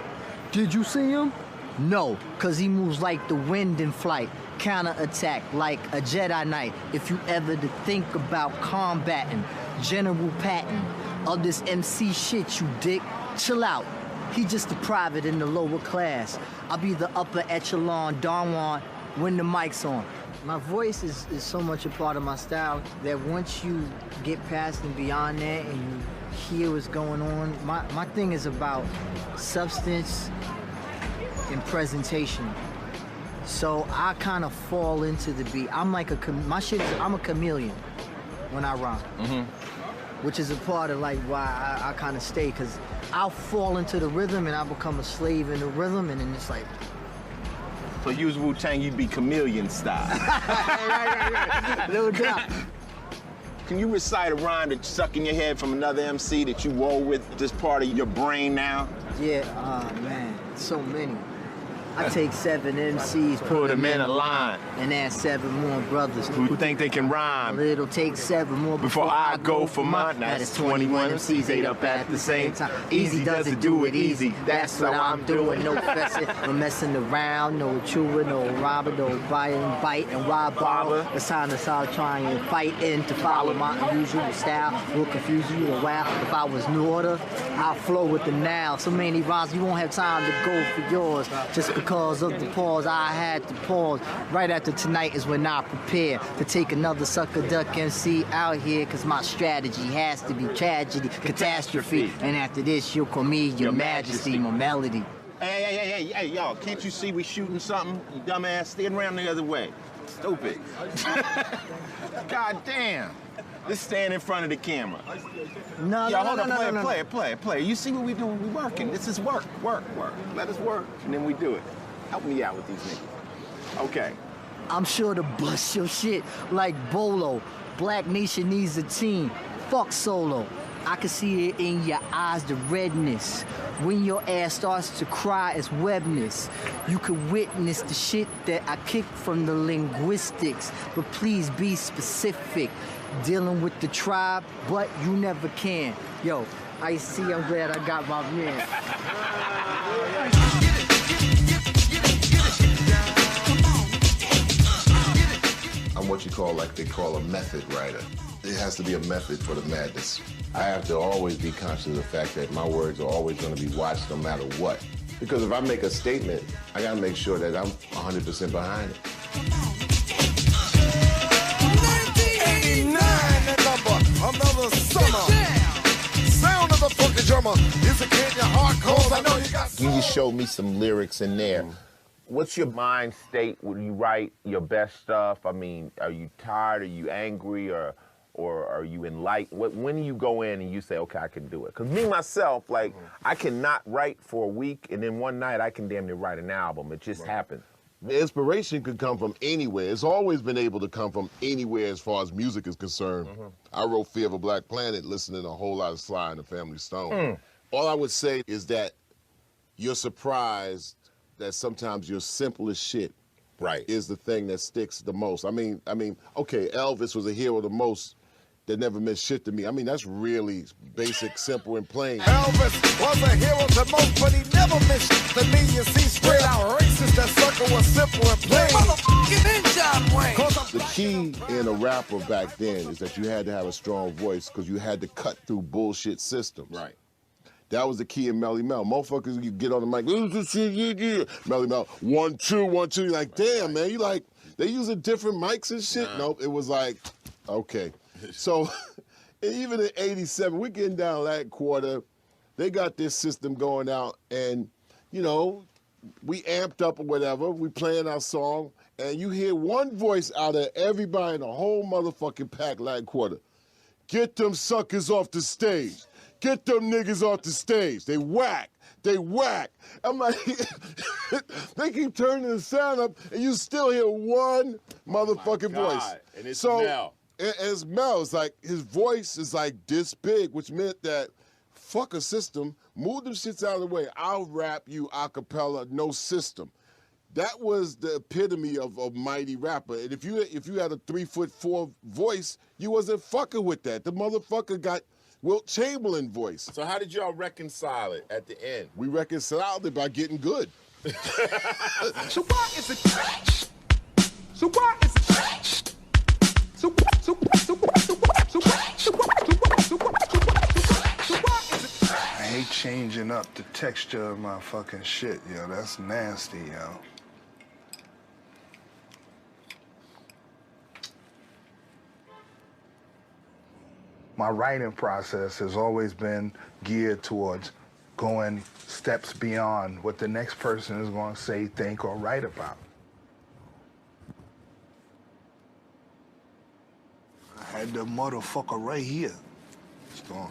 Did you see him? No, cause he moves like the wind in flight. Counter-attack like a Jedi Knight. If you ever to think about combating General Patton of this MC shit, you dick, chill out. He just a private in the lower class. I'll be the upper echelon Don Juan when the mic's on. My voice is so much a part of my style that once you get past and beyond that and you hear what's going on, my thing is about substance and presentation. So I kind of fall into the beat. I'm like I'm a chameleon when I rhyme. Which is a part of like why I kind of stay, because I'll fall into the rhythm and I'll become a slave in the rhythm, and then it's like. So you was Wu-Tang, you'd be chameleon style. right. No doubt. Can you recite a rhyme that's stuck in your head from another MC that you roll with this part of your brain now? Yeah, man, so many. I take 7 MCs, put them in a line, and add 7 more brothers who think they can rhyme. It'll take 7 more before I go for mine. That's 21 MCs ate up at the same time. Easy does it, do it easy. That's what I'm doing. No fessing, no messing around, no chewing, no robbing, no bite and why bother. It's time to start trying and fight in to follow my unusual style. Will confuse you a while. If I was new order, I'll flow with the now. So many rhymes, you won't have time to go for yours. Just because of the pause, I had to pause. Right after tonight is when I prepare to take another sucker duck MC out here, cause my strategy has to be tragedy, catastrophe. And after this, you'll call me your majesty, my melody. Hey, y'all, can't you see we shooting something? You dumbass, stand around the other way. Stupid. God damn. Let's stand in front of the camera. No, Play. You see what we doing? We working. This is work. Let us work, and then we do it. Help me out with these niggas. Okay. I'm sure to bust your shit like Bolo. Black Nation needs a team. Fuck solo. I can see it in your eyes, the redness. When your ass starts to cry, it's webness. You can witness the shit that I kick from the linguistics, but please be specific. Dealing with the tribe, but you never can. Yo, I see, I'm glad I got my man. I'm what you call, like they call a method writer. It has to be a method for the madness. I have to always be conscious of the fact that my words are always going to be watched no matter what. Because if I make a statement, I got to make sure that I'm 100% behind it. 89, another summer. Sound of the funky drummer. Is it in your heart cold? I know you got. Can you show me some lyrics in there? What's your mind state when you write your best stuff? I mean, are you tired? Are you angry? Or are you enlightened? When do you go in and you say, okay, I can do it? Because me, myself, like, I cannot write for a week, and then one night I can damn near write an album. It just happens. The inspiration could come from anywhere. It's always been able to come from anywhere as far as music is concerned. I wrote Fear of a Black Planet listening to a whole lot of Sly and the Family Stone. All I would say is that you're surprised that sometimes your simplest shit is the thing that sticks the most. I mean, okay, Elvis was a hero the most that never meant shit to me. I mean, that's really basic, simple, and plain. Elvis was a hero to most, but he never meant shit to me. You see, straight out racist, that sucker was simple and plain. Motherfucking in John Wayne. The key in a rapper back then is that you had to have a strong voice because you had to cut through bullshit systems. Right. That was the key in Melly Mel. Motherfuckers, you get on the mic, Melly Mel, 1, 2, 1, 2. You're like, damn, man. You like, They using different mics and shit? Nope, it was like, okay. So even in 87, we're getting down that quarter. They got this system going out and, you know, we amped up or whatever, we playing our song, and you hear one voice out of everybody in the whole motherfucking pack Latin Quarter. Get them suckers off the stage. Get them niggas off the stage. They whack. They whack. I'm like, they keep turning the sound up, and you still hear one motherfucking voice. And it's so, Mel. It's Mel. It's like, his voice is like this big, which meant that fuck a system, move them shits out of the way. I'll rap you a cappella, no system. That was the epitome of a mighty rapper. And if you had a 3'4" voice, you wasn't fucking with that. The motherfucker got Wilt Chamberlain voice. So how did y'all reconcile it at the end? We reconciled it by getting good. So what is it? So what is it? I hate changing up the texture of my fucking shit, yo. That's nasty, yo. My writing process has always been geared towards going steps beyond what the next person is going to say, think, or write about. I had the motherfucker right here. It's gone.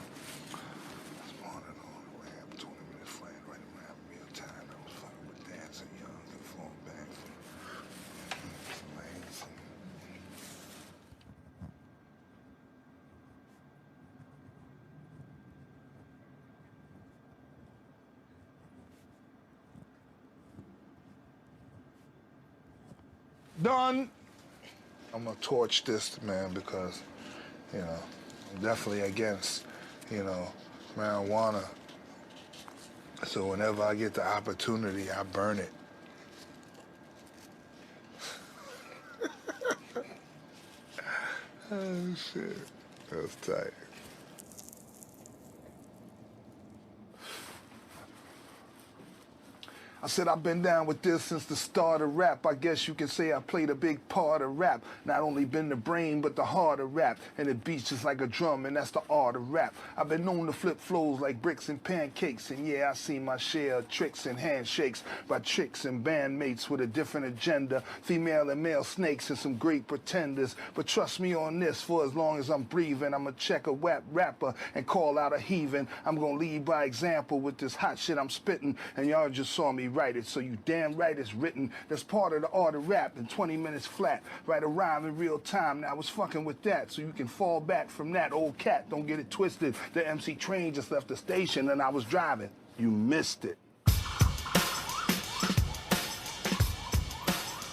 Done. I'm gonna torch this, man, because, you know, I'm definitely against, you know, marijuana. So whenever I get the opportunity, I burn it. Oh, shit. That's tight. I said I've been down with this since the start of rap. I guess you can say I played a big part of rap. Not only been the brain, but the heart of rap. And it beats just like a drum, and that's the art of rap. I've been known to flip flows like bricks and pancakes. And yeah, I seen my share of tricks and handshakes by tricks and bandmates with a different agenda. Female and male snakes and some great pretenders. But trust me on this, for as long as I'm breathing, I'ma check a whack rapper and call out a heathen. I'm gonna lead by example with this hot shit I'm spitting. And y'all just saw me write it, so you damn right it's written. That's part of the art of rap in 20 minutes flat. Write a rhyme in real time. Now I was fucking with that, so you can fall back from that. Old cat, don't get it twisted. The MC train just left the station and I was driving. You missed it.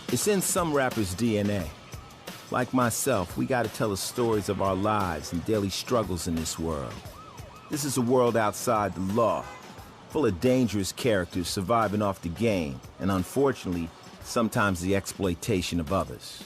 It's in some rappers' DNA. Like myself, we gotta tell the stories of our lives and daily struggles in this world. This is a world outside the law, full of dangerous characters surviving off the game, and unfortunately, sometimes the exploitation of others.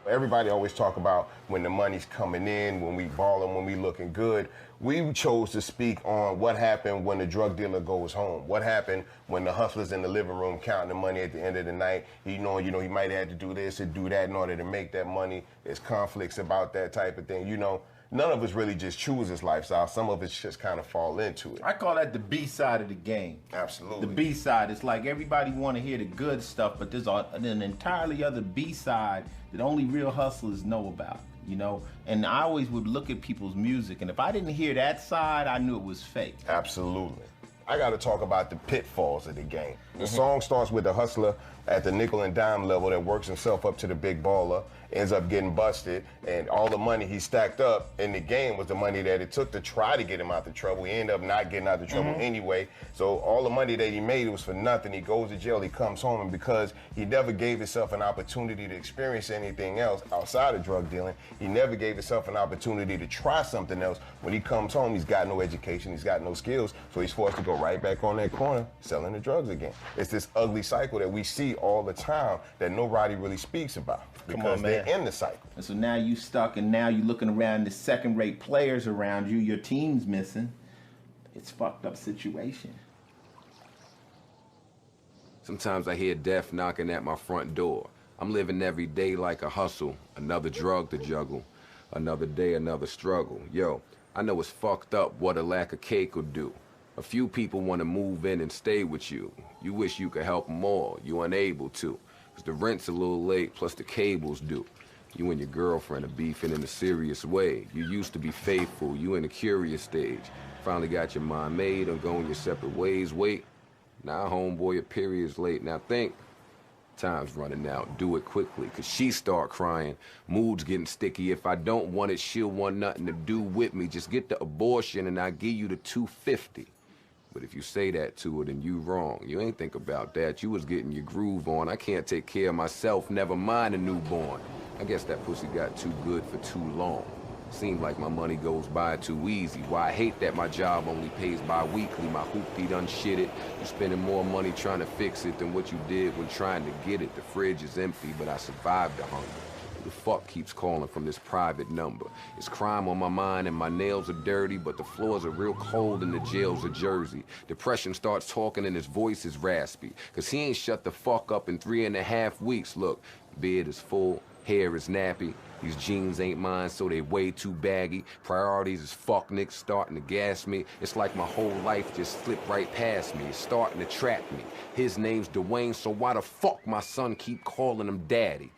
Everybody always talk about when the money's coming in, when we ballin', when we looking good. We chose to speak on what happened when the drug dealer goes home. What happened when the hustler's in the living room counting the money at the end of the night. You know, he might have had to do this and do that in order to make that money. There's conflicts about that type of thing. You know, none of us really just choose this lifestyle. Some of us just kind of fall into it. I call that the B side of the game. Absolutely. The B side. It's like everybody want to hear the good stuff, but there's an entirely other B side that only real hustlers know about, you know? And I always would look at people's music, and if I didn't hear that side, I knew it was fake. Absolutely. I got to talk about the pitfalls of the game. The song starts with the hustler at the nickel and dime level that works himself up to the big baller, ends up getting busted, and all the money he stacked up in the game was the money that it took to try to get him out the trouble. He ended up not getting out the trouble anyway. So all the money that he made, it was for nothing. He goes to jail, he comes home, and because he never gave himself an opportunity to experience anything else outside of drug dealing, he never gave himself an opportunity to try something else. When he comes home, he's got no education, he's got no skills, so he's forced to go right back on that corner selling the drugs again. It's this ugly cycle that we see all the time that nobody really speaks about because they're in the cycle. And so now you stuck, and now you're looking around, the second-rate players around you, your team's missing. It's a fucked up situation. Sometimes I hear death knocking at my front door. I'm living every day like a hustle, another drug to juggle, another day, another struggle. Yo, I know it's fucked up what a lack of cake will do. A few people want to move in and stay with you. You wish you could help them all, you unable to. Cause the rent's a little late, plus the cables due. You and your girlfriend are beefing in a serious way. You used to be faithful, you in a curious stage. Finally got your mind made on going your separate ways. Wait, now homeboy, your period's late. Now think, time's running out, do it quickly. Cause she start crying, mood's getting sticky. If I don't want it, she'll want nothing to do with me. Just get the abortion and I'll give you the $250. But if you say that to her, then you wrong. You ain't think about that. You was getting your groove on. I can't take care of myself, never mind a newborn. I guess that pussy got too good for too long. Seems like my money goes by too easy. Why I hate that my job only pays bi-weekly. My hoopty done shit it. You spending more money trying to fix it than what you did when trying to get it. The fridge is empty, but I survived the hunger. Who the fuck keeps calling from this private number? It's crime on my mind and my nails are dirty, but the floors are real cold in the jails of Jersey. Depression starts talking and his voice is raspy, cause he ain't shut the fuck up in 3.5 weeks. Look, beard is full, hair is nappy. These jeans ain't mine, so they way too baggy. Priorities is fuck niggas starting to gas me. It's like my whole life just slipped right past me. It's starting to trap me. His name's Dwayne, so why the fuck my son keep calling him daddy?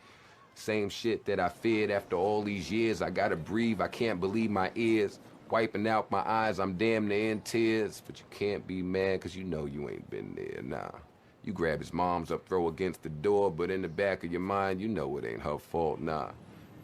Same shit that I feared after all these years. I gotta breathe, I can't believe my ears. Wiping out my eyes, I'm damn near in tears. But you can't be mad, cause you know you ain't been there, nah. You grab his mom's up, throw against the door, but in the back of your mind, you know it ain't her fault, nah.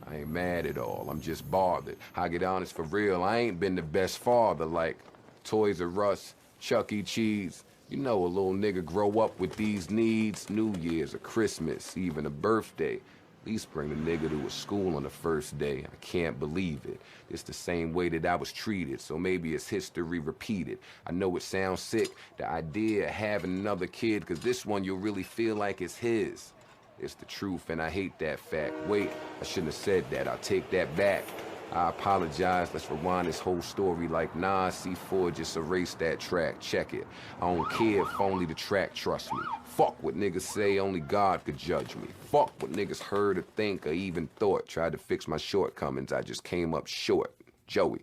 I ain't mad at all, I'm just bothered. I get honest for real, I ain't been the best father, like Toys R Us, Chuck E. Cheese. You know a little nigga grow up with these needs, New Year's, or Christmas, even a birthday. At least bring the nigga to a school on the first day. I can't believe it. It's the same way that I was treated, so maybe it's history repeated. I know it sounds sick, the idea of having another kid, cause this one you'll really feel like it's his. It's the truth, and I hate that fact. Wait, I shouldn't have said that. I'll take that back. I apologize. Let's rewind this whole story like Nas C4, just erase that track. Check it. I don't care if only the track trusts me. Fuck what niggas say, only God could judge me. Fuck what niggas heard or think or even thought. Tried to fix my shortcomings, I just came up short. Joey.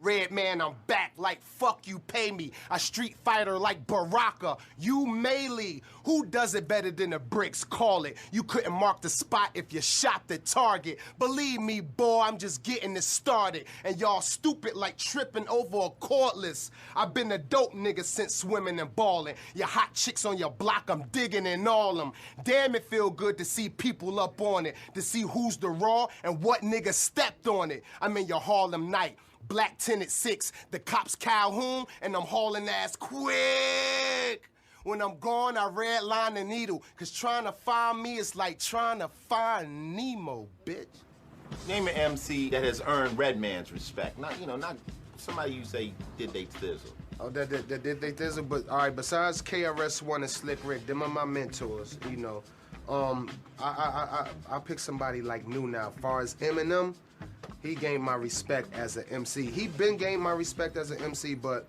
Red man, I'm back like fuck you pay me. A street fighter like Baraka. You melee. Who does it better than the bricks? Call it. You couldn't mark the spot if you shot the target. Believe me, boy, I'm just getting it started. And y'all stupid like tripping over a cordless. I've been a dope nigga since swimming and balling. Your hot chicks on your block, I'm digging in all them. Damn, it feel good to see people up on it. To see who's the raw and what nigga stepped on it. I'm in your Harlem night. Black tinted 6, the cops Calhoun, and I'm hauling ass quick. When I'm gone, I redline the needle, cause trying to find me is like trying to find Nemo, bitch. Name an MC that has earned Redman's respect. Not, you know, not somebody you say did they thizzle. Oh, that did they thizzle, but all right, besides KRS-One and Slick Rick, them are my mentors, you know. I pick somebody like new now. As far as Eminem, he gained my respect as an MC. He been gained my respect as an MC, but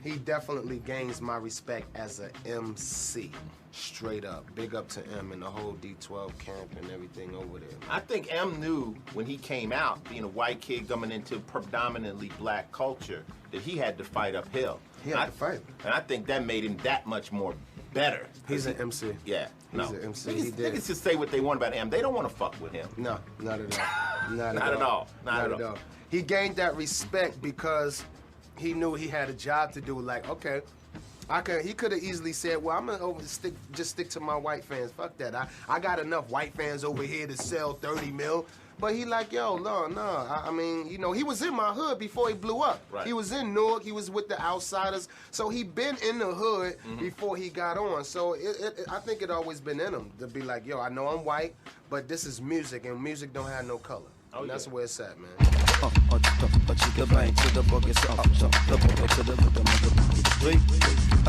he definitely gains my respect as an MC. Straight up. Big up to M and the whole D12 camp and everything over there. I think M knew when he came out, being a white kid coming into predominantly black culture, that he had to fight uphill. He had to fight. And I think that made him that much more better. He's an MC. Yeah. He's an MC. He did. Niggas just say what they want about M. They don't want to fuck with him. No, not at all. Not at all. Not at all. He gained that respect because he knew he had a job to do. Like, okay, he could have easily said, well, I'm gonna just stick to my white fans. Fuck that. I got enough white fans over here to sell 30 mil. But he like, yo, no. I mean, you know, he was in my hood before he blew up. Right. He was in Newark. He was with the Outsiders. So he been in the hood before he got on. So I think it always been in him to be like, yo, I know I'm white, but this is music, and music don't have no color. Oh, and that's where it's at, man. The bank to the bucket, the bucket to the rhythm of the beat.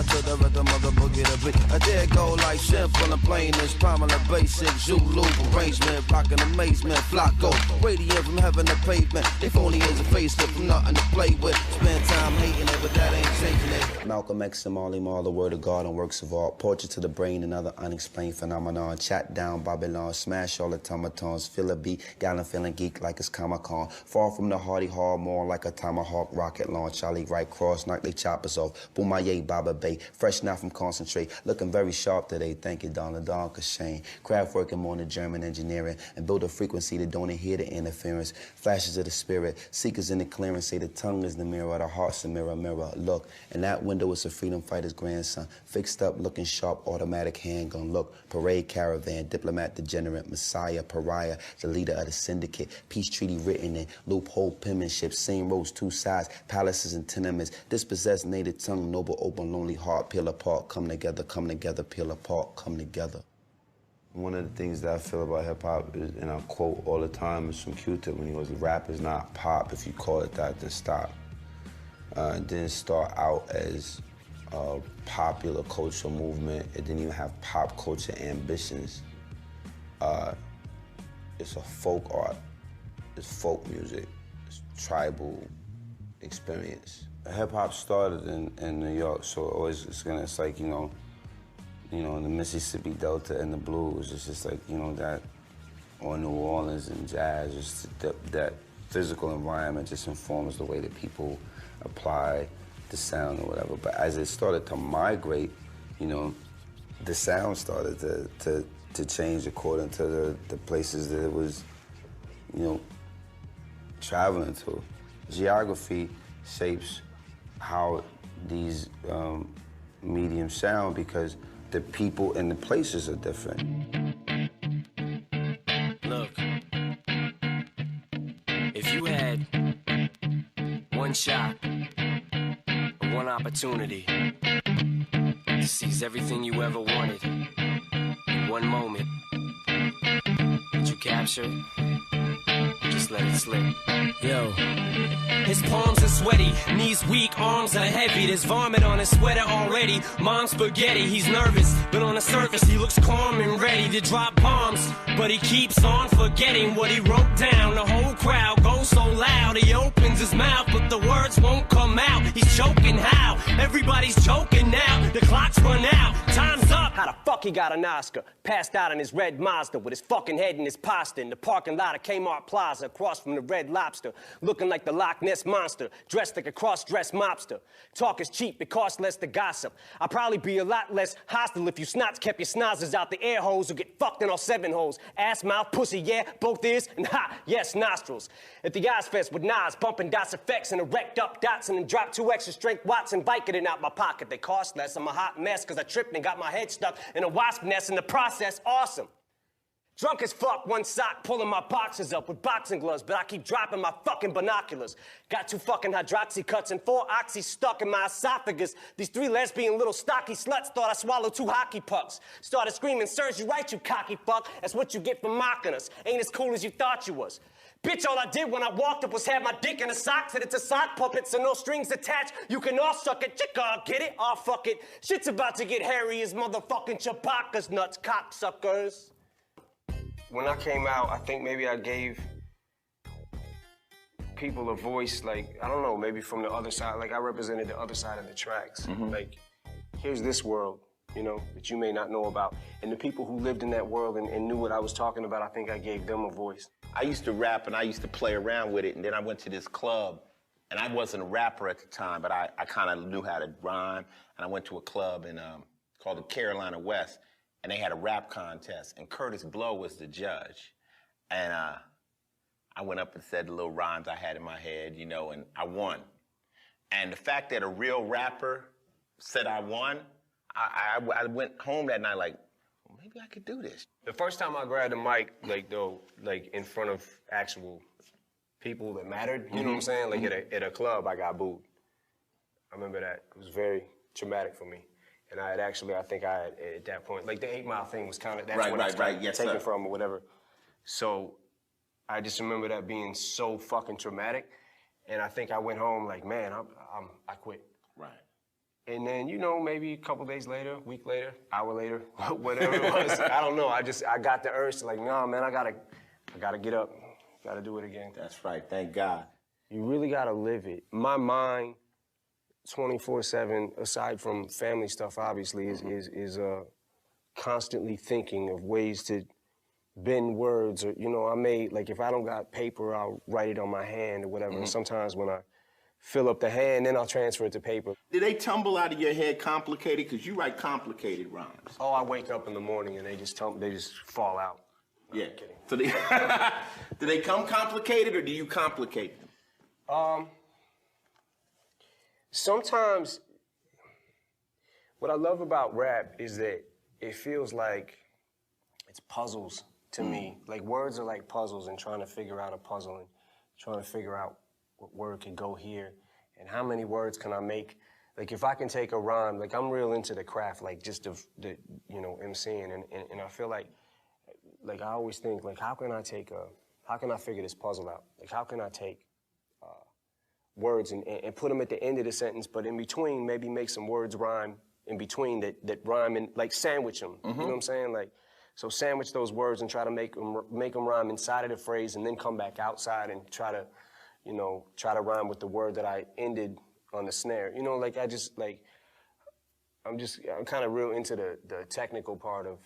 To the rhythm of the boogie, the beat. I dare go like chef on the plane, is prominent basic, Zulu arrangement, rockin' amazement, Flocko, radiant from heaven to pavement. They phony as a facelift from nothing to play with. Spend time hating it, but that ain't changing it. Malcolm X and Marley Marl, the word of God and works of art. Portrait to the brain and other unexplained phenomenon. Chat down Babylon, smash all automatons. Feel a beat, gallon feeling geek like it's Comic-Con. Far from the hardy hard, more like a tomahawk rocket launch. Charlie right cross, knock they choppers off. Boomaye, Baba Bay, fresh now from concentrate. Looking very sharp today, thank you, Donna Don Shane. Craft working more than German engineering. And build a frequency that don't hear the interference. Flashes of the spirit, seekers in the clearance. Say the tongue is the mirror, the heart's the mirror, mirror. Look, and that window is a freedom fighter's grandson. Fixed up, looking sharp, automatic handgun. Look, parade caravan, diplomat degenerate, messiah, pariah, the leader of the syndicate. Peace treaty written in, loophole penmanship, same roads, two sides, palaces and tenements. Dispossessed native tongue, noble, open, lonely heart, peel apart, come together, peel apart, come together. One of the things that I feel about hip-hop is, and I quote all the time, is from Q-Tip when he goes, rap is not pop. If you call it that, then stop. It didn't start out as a popular cultural movement. It didn't even have pop culture ambitions. It's a folk art. It's folk music. It's tribal experience. Hip-hop started in New York, so it's like, you know, in the Mississippi Delta and the blues, it's just like, you know, that, or New Orleans and jazz, just that physical environment just informs the way that people apply the sound or whatever. But as it started to migrate, you know, the sound started to change according to the places that it was, you know, traveling to. Geography shapes how these mediums sound because the people and the places are different. Look, if you had one shot, one opportunity to seize everything you ever wanted in one moment, did you capture it? Just let it slip. Yo. His palms are sweaty, knees weak, arms are heavy. There's vomit on his sweater already. Mom's spaghetti, he's nervous, but on the surface he looks calm and ready to drop bombs. But he keeps on forgetting what he wrote down. The whole crowd goes so loud, he opens his mouth, but the words won't come out. He's choking how? Everybody's choking now. The clock's run out, time's up. How the fuck he got an Oscar? Passed out in his red Mazda with his fucking head in his pasta in the parking lot of Kmart Plaza across from the Red Lobster, looking like the Loch Ness Monster, dressed like a cross-dressed mobster. Talk is cheap, it costs less to gossip. I'd probably be a lot less hostile if you snots kept your snozzers out the air holes or get fucked in all 7 holes. Ass, mouth, pussy, yeah, both ears, and ha, yes, nostrils. At the Ozfest with Nas, bumping dots effects and erect up dots and then drop 2 extra strength watts and Vicodin out my pocket. They cost less, I'm a hot mess cause I tripped and got my head stuck in a wasp nest in the process, awesome. Drunk as fuck, one sock, pulling my boxers up with boxing gloves, but I keep dropping my fucking binoculars. Got 2 fucking hydroxy cuts and 4 oxy stuck in my esophagus. These 3 lesbian little stocky sluts thought I swallowed 2 hockey pucks. Started screaming, "Serves you right, you cocky fuck. That's what you get for mocking us. Ain't as cool as you thought you was." Bitch, all I did when I walked up was have my dick in a sock, said it's a sock puppet, so no strings attached. You can all suck it, chicka, get it? Aw, fuck it. Shit's about to get hairy as motherfucking Chewbacca's nuts, cocksuckers. When I came out, I think maybe I gave people a voice, like, I don't know, maybe from the other side, like I represented the other side of the tracks. Like, here's this world, you know, that you may not know about. And the people who lived in that world and knew what I was talking about, I think I gave them a voice. I used to rap and I used to play around with it, and then I went to this club, and I wasn't a rapper at the time, but I kind of knew how to rhyme, and I went to a club called the Carolina West, and they had a rap contest, and Curtis Blow was the judge. And I went up and said the little rhymes I had in my head, you know, and I won. And the fact that a real rapper said I won, I went home that night like, well, maybe I could do this. The first time I grabbed a mic, like in front of actual people that mattered, you know what I'm saying? Like at a club, I got booed. I remember that. It was very traumatic for me. And I think I had, at that point, like the 8 Mile thing was kind of, that's when I was taken from or whatever. So I just remember that being so fucking traumatic. And I think I went home like, man, I quit. Right. And then, you know, maybe a couple days later, week later, hour later, whatever it was, I don't know. I got the urge to like, nah, man, I gotta get up, gotta do it again. That's right, thank God. You really gotta live it. My mind 24/7, aside from family stuff, obviously, is constantly thinking of ways to bend words. Or, you know, I may, like, if I don't got paper, I'll write it on my hand or whatever. And sometimes when I fill up the hand, then I'll transfer it to paper. Did they tumble out of your head complicated? Because you write complicated rhymes. Oh, I wake up in the morning and they just fall out. Yeah. So they, do they come complicated or do you complicate them? Sometimes, what I love about rap is that it feels like it's puzzles to me. Like words are like puzzles and trying to figure out a puzzle and trying to figure out what word can go here and how many words can I make. Like if I can take a rhyme, like I'm real into the craft, like just the you know, MCing and I feel like I always think like how can I figure this puzzle out? Like how can I take words and put them at the end of the sentence, but in between maybe make some words rhyme in between that rhyme and like sandwich them. You know what I'm saying? Like, so sandwich those words and try to make them rhyme inside of the phrase and then come back outside and try to rhyme with the word that I ended on the snare. You know, like I'm kind of real into the technical part of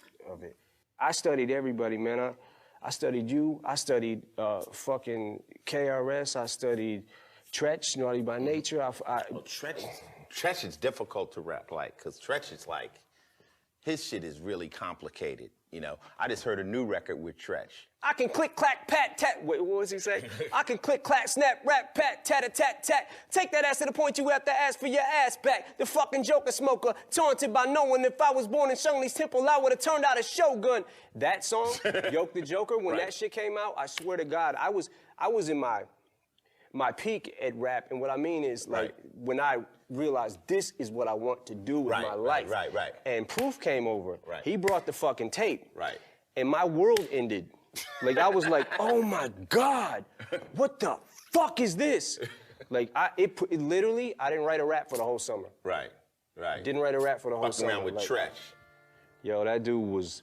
it. I studied everybody, man. I studied you. I studied fucking KRS. I studied Tretch, Naughty by Nature. Tretch is difficult to rap like, because Tretch is like, his shit is really complicated, you know. I just heard a new record with Tretch. I can click, clack, pat, tat. Wait, what was he say? I can click, clack, snap, rap, pat, tat, tat, tat. Take that ass to the point you have to ask for your ass back. The fucking joker smoker, taunted by no one. If I was born in Shang Li's temple, I would have turned out a shogun. That song, Yoke the Joker, when that shit came out, I swear to God, I was in my peak at rap, and what I mean is like when I realized this is what I want to do with my life. Right. And Proof came over. He brought the fucking tape. And my world ended. Like I was like, oh my God, what the fuck is this? Like it literally, I didn't write a rap for the whole summer. Right. Didn't write a rap for the whole summer. Around with like, Tretch. Yo, that dude was,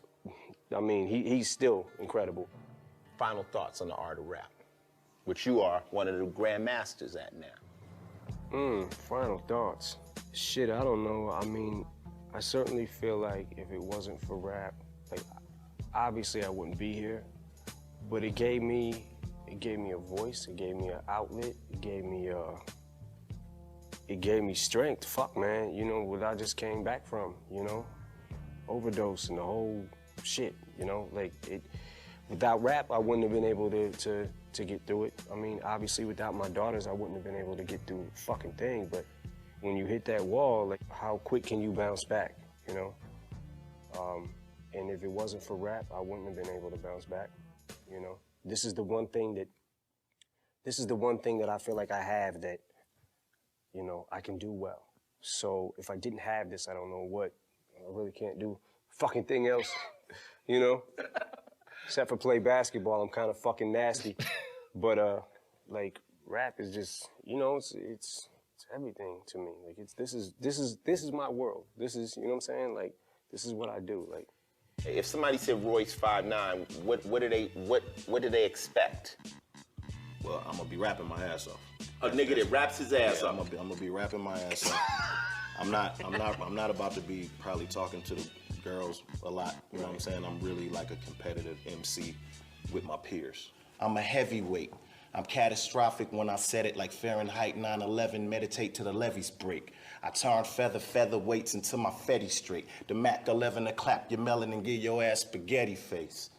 I mean, he's still incredible. Final thoughts on the art of rap, which you are one of the grandmasters at now. Final thoughts. Shit, I don't know. I mean, I certainly feel like if it wasn't for rap, like, obviously I wouldn't be here, but it gave me a voice, it gave me an outlet, it gave me strength. Fuck, man, you know, what I just came back from, you know, overdose and the whole shit, you know, like without rap, I wouldn't have been able to get through it. I mean, obviously without my daughters, I wouldn't have been able to get through the fucking thing, but when you hit that wall, like, how quick can you bounce back, you know? And if it wasn't for rap, I wouldn't have been able to bounce back, you know? This is the one thing that I feel like I have that, you know, I can do well. So if I didn't have this, I don't know what. I really can't do fucking thing else, you know? Except for play basketball, I'm kind of fucking nasty. But like rap is just, you know, it's everything to me. Like this is my world. This is, you know what I'm saying? Like this is what I do. Like if somebody said Royce 5'9", what do they expect? Well, I'm gonna be rapping my ass off. A nigga that raps his ass off. I'm gonna be rapping my ass off. I'm not about to be probably talking to the girls a lot. You know what I'm saying? I'm really like a competitive MC with my peers. I'm a heavyweight. I'm catastrophic when I said it like Fahrenheit 9/11, meditate till the levees break. I turn featherweights into my fetty straight. The Mac 11 to clap your melon and give your ass spaghetti face.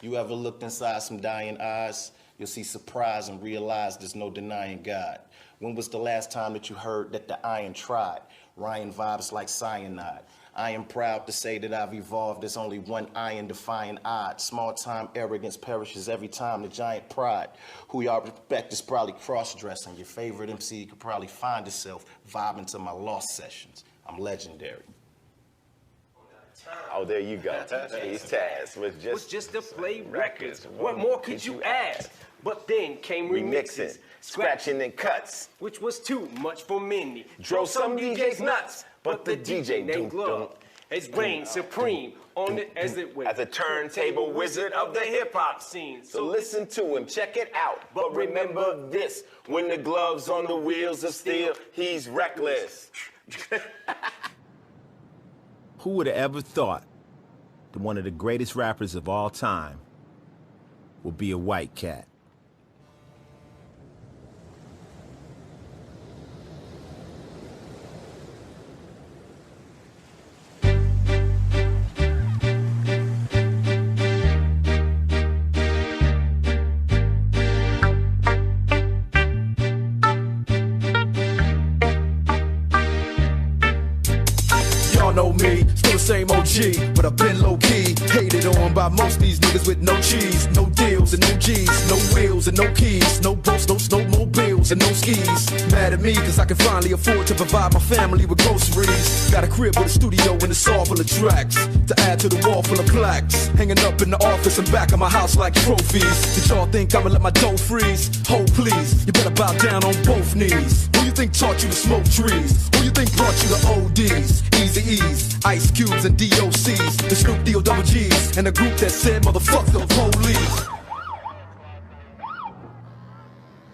You ever looked inside some dying eyes? You'll see surprise and realize there's no denying God. When was the last time that you heard that the iron tried? Ryan vibes like cyanide. I am proud to say that I've evolved. There's only one iron-defying odd. Small-time arrogance perishes every time. The giant pride. Who y'all respect is probably cross-dressing. Your favorite MC could probably find itself vibing to my lost sessions. I'm legendary. Oh, there you go. He's Taz. Was just to play records. What more could you ask? But then came remixes, scratching and cuts, which was too much for many. Drove some DJs nuts, but the DJ named Glove It's reign supreme on it as a turntable wizard of the hip hop scene. So listen to him, check it out. But remember this, when the glove's on the wheels of steel, he's reckless. Who would have ever thought that one of the greatest rappers of all time would be a white cat? Know me, still the same OG, but I've been low-key, hated on by most of these niggas with no cheese, no deals and no G's, no wheels and no keys, no boats, no snowmobiles and no skis. Mad at me cause I can finally afford to provide my family with groceries. Got a crib with a studio and a saw full of tracks to add to the wall full of plaques, hanging up in the office and back of my house like trophies. Did y'all think I'ma let my dough freeze? Ho please, you better bow down on both knees. Who you think taught you to smoke trees? Who you think brought you the ODs, Easy-E's, Ice Cubes and DOCs, the Snoop D-O double G's, and the group that said motherfuck the police?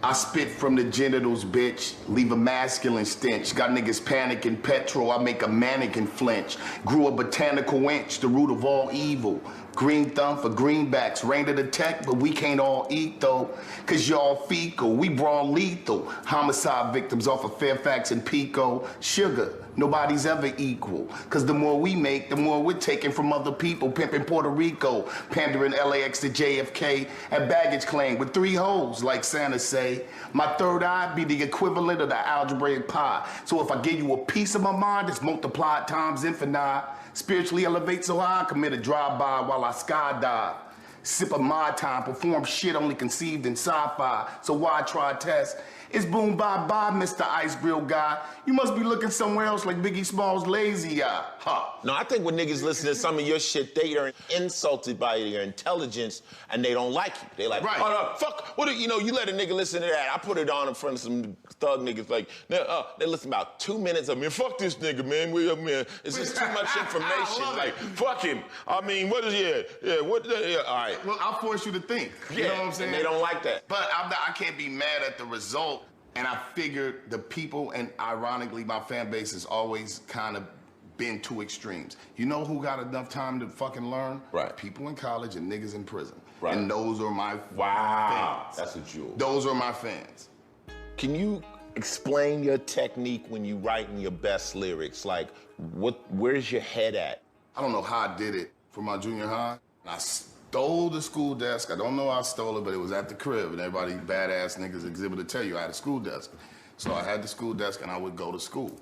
I spit from the genitals, bitch. Leave a masculine stench. Got niggas panicking petrol. I make a mannequin flinch. Grew a botanical inch, the root of all evil. Green thumb for greenbacks. Rain to the tech, but we can't all eat though. Cause y'all fecal, we brawl lethal. Homicide victims off of Fairfax and Pico. Sugar, nobody's ever equal. Cause the more we make, the more we're taking from other people. Pimping Puerto Rico, pandering LAX to JFK. At baggage claim with 3 holes, like Santa say. My third eye be the equivalent of the algebraic pi. So if I give you a piece of my mind, it's multiplied times infinite. Spiritually elevate so high, I commit a drive-by while I skydive. Sip of my time, perform shit only conceived in sci-fi. So why try test? It's boom bye-bye, Mr. Ice Grill guy. You must be looking somewhere else like Biggie Smalls' lazy eye. Huh. No, I think when niggas listen to some of your shit, they are insulted by your intelligence and they don't like you. They like, right. Oh, no, fuck, what, you know, you let a nigga listen to that. I put it on in front of some thug niggas like, they listen about 2 minutes of me. Fuck this nigga, man. It's just too much information. Like, fuck him. I mean, what is, all right. Well, I'll force you to think. You know what I'm saying? And they don't like that. But I can't be mad at the result. And I figured the people, and ironically, my fan base has always kind of been two extremes. You know who got enough time to fucking learn? Right. People in college and niggas in prison. Right. And those are my fans. That's a jewel. Those are my fans. Can you explain your technique when you writing your best lyrics? Like, where's your head at? I don't know how I did it for my junior high. I stole the school desk. I don't know how I stole it, but it was at the crib, and everybody, badass niggas exhibit to tell you I had a school desk. So I had the school desk, and I would go to school.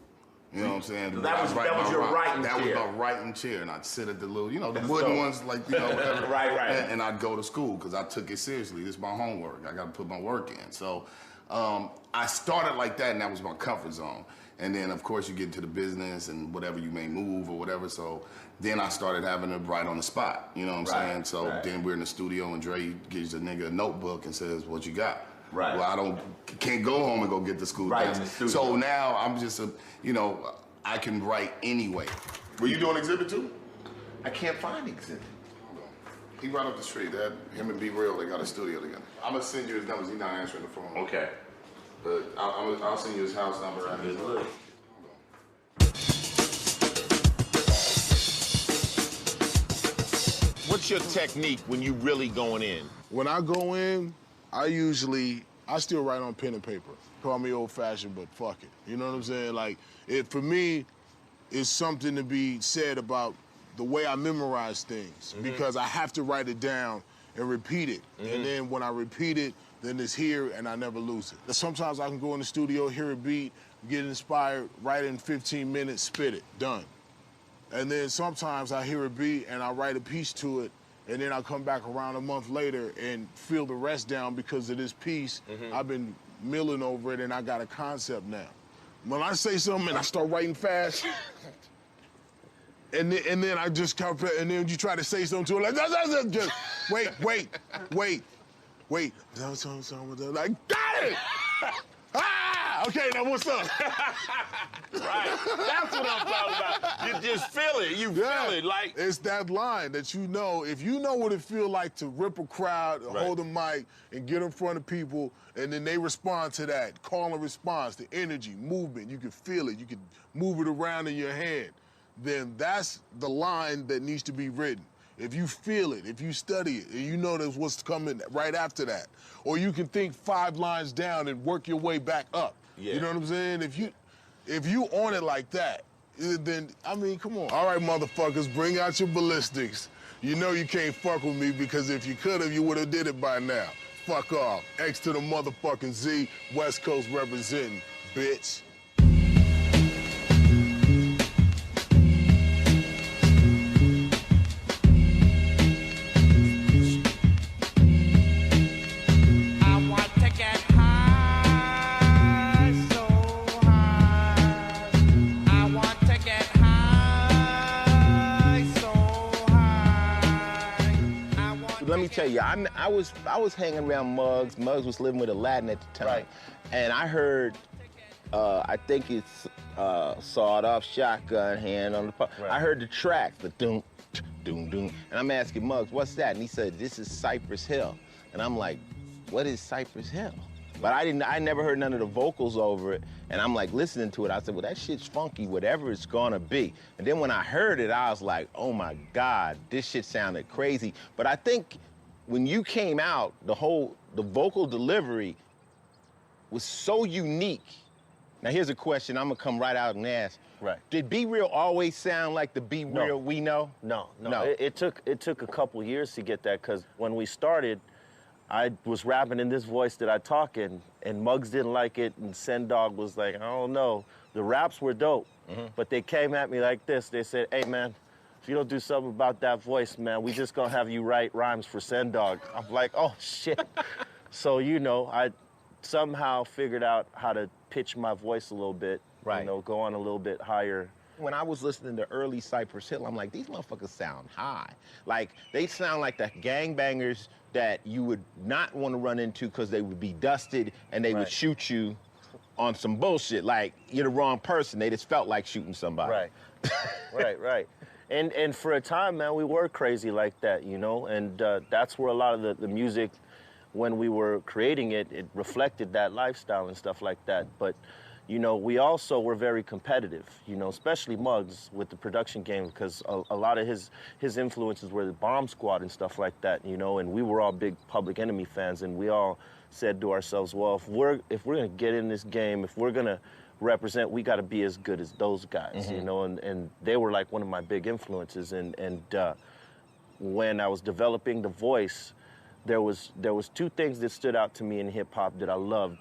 You know what I'm saying? That was your writing chair. That was my writing chair, and I'd sit at the little, the wooden ones, like, whatever. Right. And I'd go to school, because I took it seriously. This is my homework. I got to put my work in. So I started like that, and that was my comfort zone. And then, of course, you get into the business and whatever you may move or whatever. So then I started having to write on the spot. You know what I'm saying? So then we're in the studio and Dre gives the nigga a notebook and says, what you got? Right. Well, can't go home and go get the school desk. So now I'm just I can write anyway. Were you doing Exhibit too? I can't find Exhibit. He right up the street. Him and Be Real, they got a studio together. I'm gonna send you his numbers. He's not answering the phone. Okay. But I'll send you his house number and his number. What's your technique when you really going in? When I go in, I still write on pen and paper. Call me old-fashioned, but fuck it. You know what I'm saying? Like, for me, it's something to be said about the way I memorize things, because I have to write it down and repeat it. And then when I repeat it, then it's here and I never lose it. Sometimes I can go in the studio, hear a beat, get inspired, write it in 15 minutes, spit it, done. And then sometimes I hear a beat and I write a piece to it, and then I come back around a month later and feel the rest down because of this piece. I've been milling over it and I got a concept now. When I say something and I start writing fast, and then I just come, and then you try to say something to it, like, just wait. Like, got it! Okay, now what's up? Right. That's what I'm talking about. You just feel it. You feel it. Like it's that line that you know. If you know what it feels like to rip a crowd, hold a mic, and get in front of people, and then they respond to that, call and response, the energy, movement, you can feel it. You can move it around in your head. Then that's the line that needs to be written. If you feel it, if you study it, and you know there's what's coming right after that. Or you can think 5 lines down and work your way back up. Yeah. You know what I'm saying? If you on it like that, then, I mean, come on. All right, motherfuckers, bring out your ballistics. You know you can't fuck with me because if you could've, you would've did it by now. Fuck off. X to the motherfucking Z, West Coast representing, bitch. Let me tell you, I was hanging around Muggs. Muggs was living with Aladdin at the time, and I heard, I think it's sawed-off shotgun, hand on the pump. I heard the tracks, the doom, doom, doom, and I'm asking Muggs, what's that? And he said, this is Cypress Hill, and I'm like, what is Cypress Hill? But I never heard none of the vocals over it, and I'm like listening to it. I said, well, that shit's funky, whatever it's gonna be. And then when I heard it, I was like, oh my God, this shit sounded crazy. But I think when you came out, the vocal delivery was so unique. Now here's a question I'm gonna come right out and ask. Right. Did Be Real always sound like the Be Real we know? No. It took a couple years to get that, because when we started, I was rapping in this voice that I talk in, and Muggs didn't like it, and Sendog was like, I don't know. The raps were dope, but they came at me like this. They said, hey, man, if you don't do something about that voice, man, we just gonna have you write rhymes for Sendog. I'm like, oh, shit. So, you know, I somehow figured out how to pitch my voice a little bit, you know, go on a little bit higher. When I was listening to early Cypress Hill, I'm like, these motherfuckers sound high. Like, they sound like the gangbangers that you would not want to run into because they would be dusted and they would shoot you on some bullshit. Like, you're the wrong person. They just felt like shooting somebody. Right. And for a time, man, we were crazy like that, you know? And that's where a lot of the music, when we were creating it, it reflected that lifestyle and stuff like that. But you know, we also were very competitive, you know, especially Muggs with the production game, because a lot of his influences were the Bomb Squad and stuff like that, you know, and we were all big Public Enemy fans, and we all said to ourselves, well, if we're gonna get in this game, if we're gonna represent, we gotta be as good as those guys, you know, and they were like one of my big influences, and when I was developing the voice, there was 2 things that stood out to me in hip hop that I loved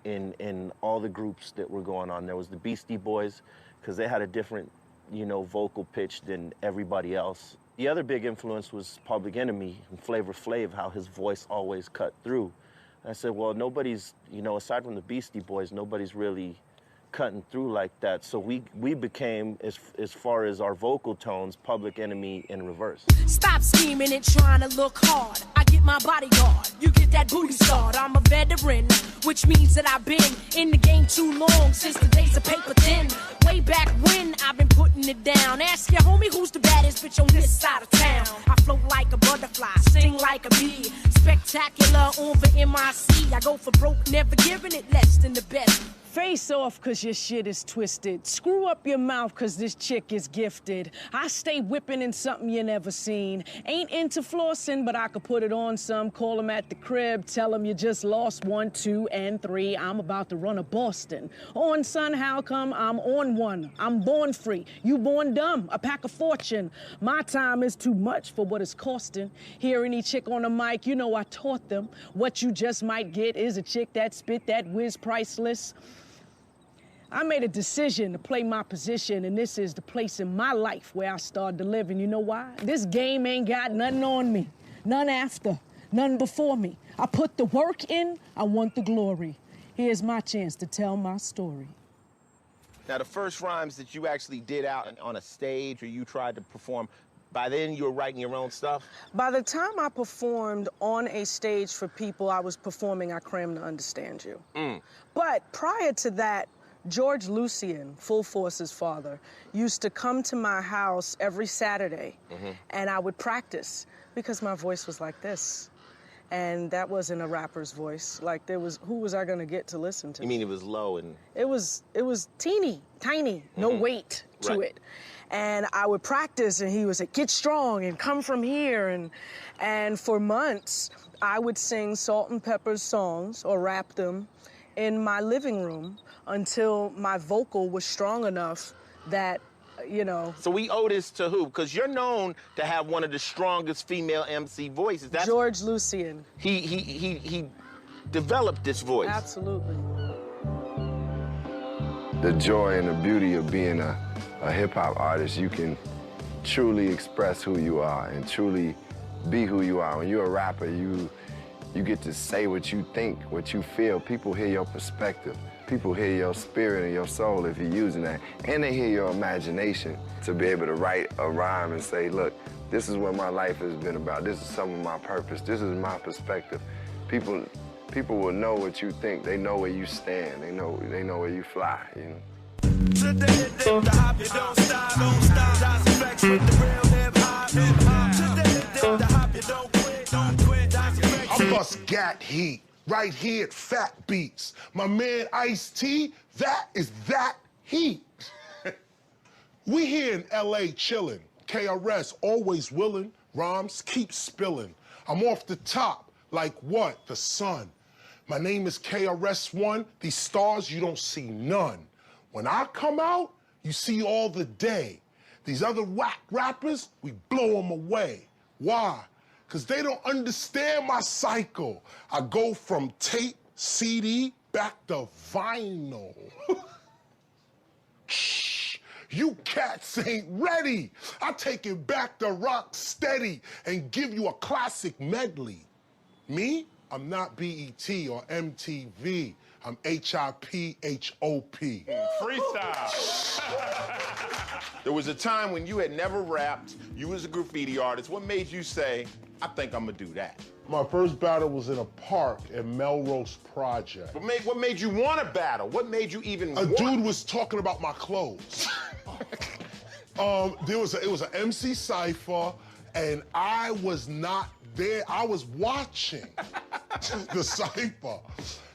in all the groups that were going on. There was the Beastie Boys, because they had a different, you know, vocal pitch than everybody else. The other big influence was Public Enemy and Flavor Flav, how his voice always cut through. And I said, well, nobody's, you know, aside from the Beastie Boys, nobody's really cutting through like that. So we became, as far as our vocal tones, Public Enemy in reverse. Stop scheming and trying to look hard. I get my bodyguard, you get that booty start. I'm a veteran, which means that I've been in the game too long, since the days of paper thin. Way back when, I've been putting it down. Ask your homie who's the baddest bitch on this side of town. I float like a butterfly, sting like a bee. Spectacular on the MIC. I go for broke, never giving it less than the best. Face off cause your shit is twisted. Screw up your mouth cause this chick is gifted. I stay whipping in something you never seen. Ain't into flossing, but I could put it on some. Call him at the crib, tell him you just lost 1, 2, and 3. I'm about to run a Boston. On son, how come I'm on one? I'm born free, you born dumb, a pack of fortune. My time is too much for what it's costing. Hear any chick on the mic, you know I taught them. What you just might get is a chick that spit that whiz priceless. I made a decision to play my position, and this is the place in my life where I started to live. And you know why? This game ain't got nothing on me, none after, none before me. I put the work in, I want the glory. Here's my chance to tell my story. Now, the first rhymes that you actually did out on a stage or you tried to perform, By then, you were writing your own stuff? By the time I performed on a stage for people, I was performing I Cram to Understand You. But prior to that, George Lucien, Full Force's father, used to come to my house every Saturday, and I would practice because my voice was like this. And that wasn't a rapper's voice. Like, who was I gonna get to listen to? You mean it was low and... It was teeny, tiny, no weight to it. And I would practice, and he would say, get strong and come from here. And for months, I would sing Salt and Pepper's songs or rap them in my living room until my vocal was strong enough that, you know. So we owe this to who? Because you're known to have one of the strongest female MC voices. That's George Lucien. He developed this voice. Absolutely. The joy and the beauty of being a hip-hop artist, you can truly express who you are and truly be who you are. When you're a rapper, you get to say what you think, what you feel. People hear your perspective. People hear your spirit and your soul if you're using that. And they hear your imagination to be able to write a rhyme and say, look, this is what my life has been about. This is some of my purpose. This is my perspective. People will know what you think. They know where you stand. They know where you fly, you know. Today, the hop, you don't stop. Dice effects with the real hip-hop. Today, the hop, you don't quit. Dice effects. I bust gat heat right here at Fat Beats. My man Ice-T, that is that heat. We here in LA chillin'. KRS always willin'. Rhymes keep spillin'. I'm off the top like what? The sun. My name is KRS-One. These stars, you don't see none. When I come out, you see all the day. These other whack rappers, we blow them away. Why? Because they don't understand my cycle. I go from tape, CD, back to vinyl. Shh, you cats ain't ready. I take it back to rock steady and give you a classic medley. Me? I'm not BET or MTV. I'm HIPHOP. Freestyle. There was a time when you had never rapped, you was a graffiti artist. What made you say, I think I'm gonna do that? My first battle was in a park at Melrose Project. What made you want to battle? What made you even A dude was talking about my clothes. It was an MC cypher, and I was not there. I was watching the cypher.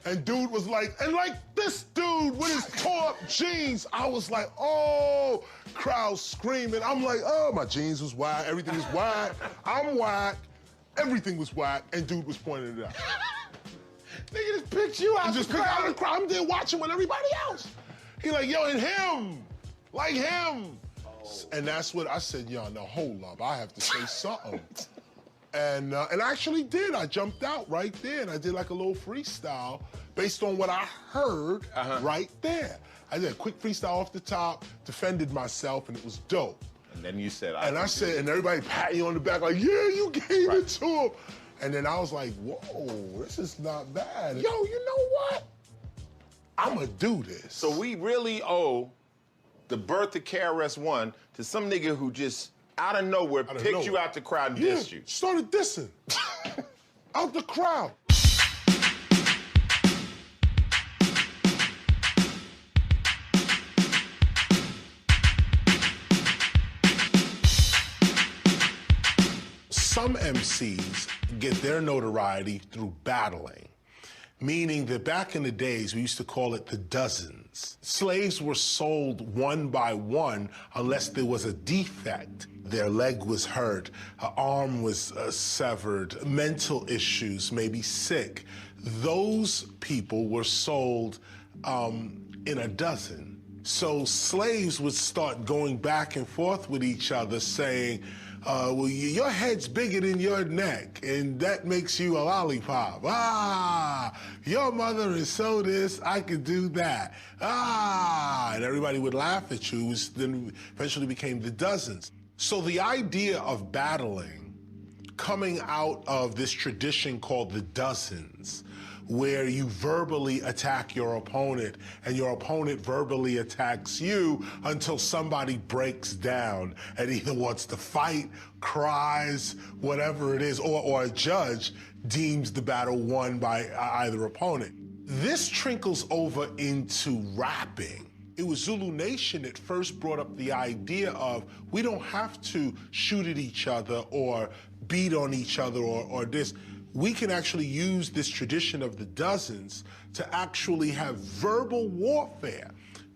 And dude was like, and like this dude with his tore up jeans, I was like, oh, crowd screaming. I'm like, oh, my jeans was wide, everything was wide. I'm wide, everything was wide, and dude was pointing it out. Nigga just picked you out. Just picked out the crowd. I'm there watching with everybody else. He like, yo, and him, like him. And that's what I said, yo, no, hold up, I have to say something. And I actually did. I jumped out right there, and I did like a little freestyle based on what I heard right there. I did a quick freestyle off the top, defended myself, and it was dope. And then you said, I said, and everybody pat you on the back like, yeah, you gave it to him. And then I was like, whoa, this is not bad. Yo, you know what? I'm gonna do this. So we really owe the birth of KRS-One to some nigga who just out of nowhere picked you out the crowd and dissed you. Started dissing. Out the crowd. Some MCs get their notoriety through battling, meaning that back in the days, we used to call it the dozens. Slaves were sold one by one unless there was a defect. Their leg was hurt, an arm was severed, mental issues, maybe sick. Those people were sold in a dozen. So slaves would start going back and forth with each other saying, well, your head's bigger than your neck, and that makes you a lollipop. Ah, your mother is so this, I could do that. Ah, and everybody would laugh at you, which then eventually became the dozens. So the idea of battling coming out of this tradition called the dozens, where you verbally attack your opponent and your opponent verbally attacks you until somebody breaks down and either wants to fight, cries, whatever it is, or a judge deems the battle won by either opponent. This trickles over into rapping. It was Zulu Nation that first brought up the idea of we don't have to shoot at each other or beat on each other or this. We can actually use this tradition of the dozens to actually have verbal warfare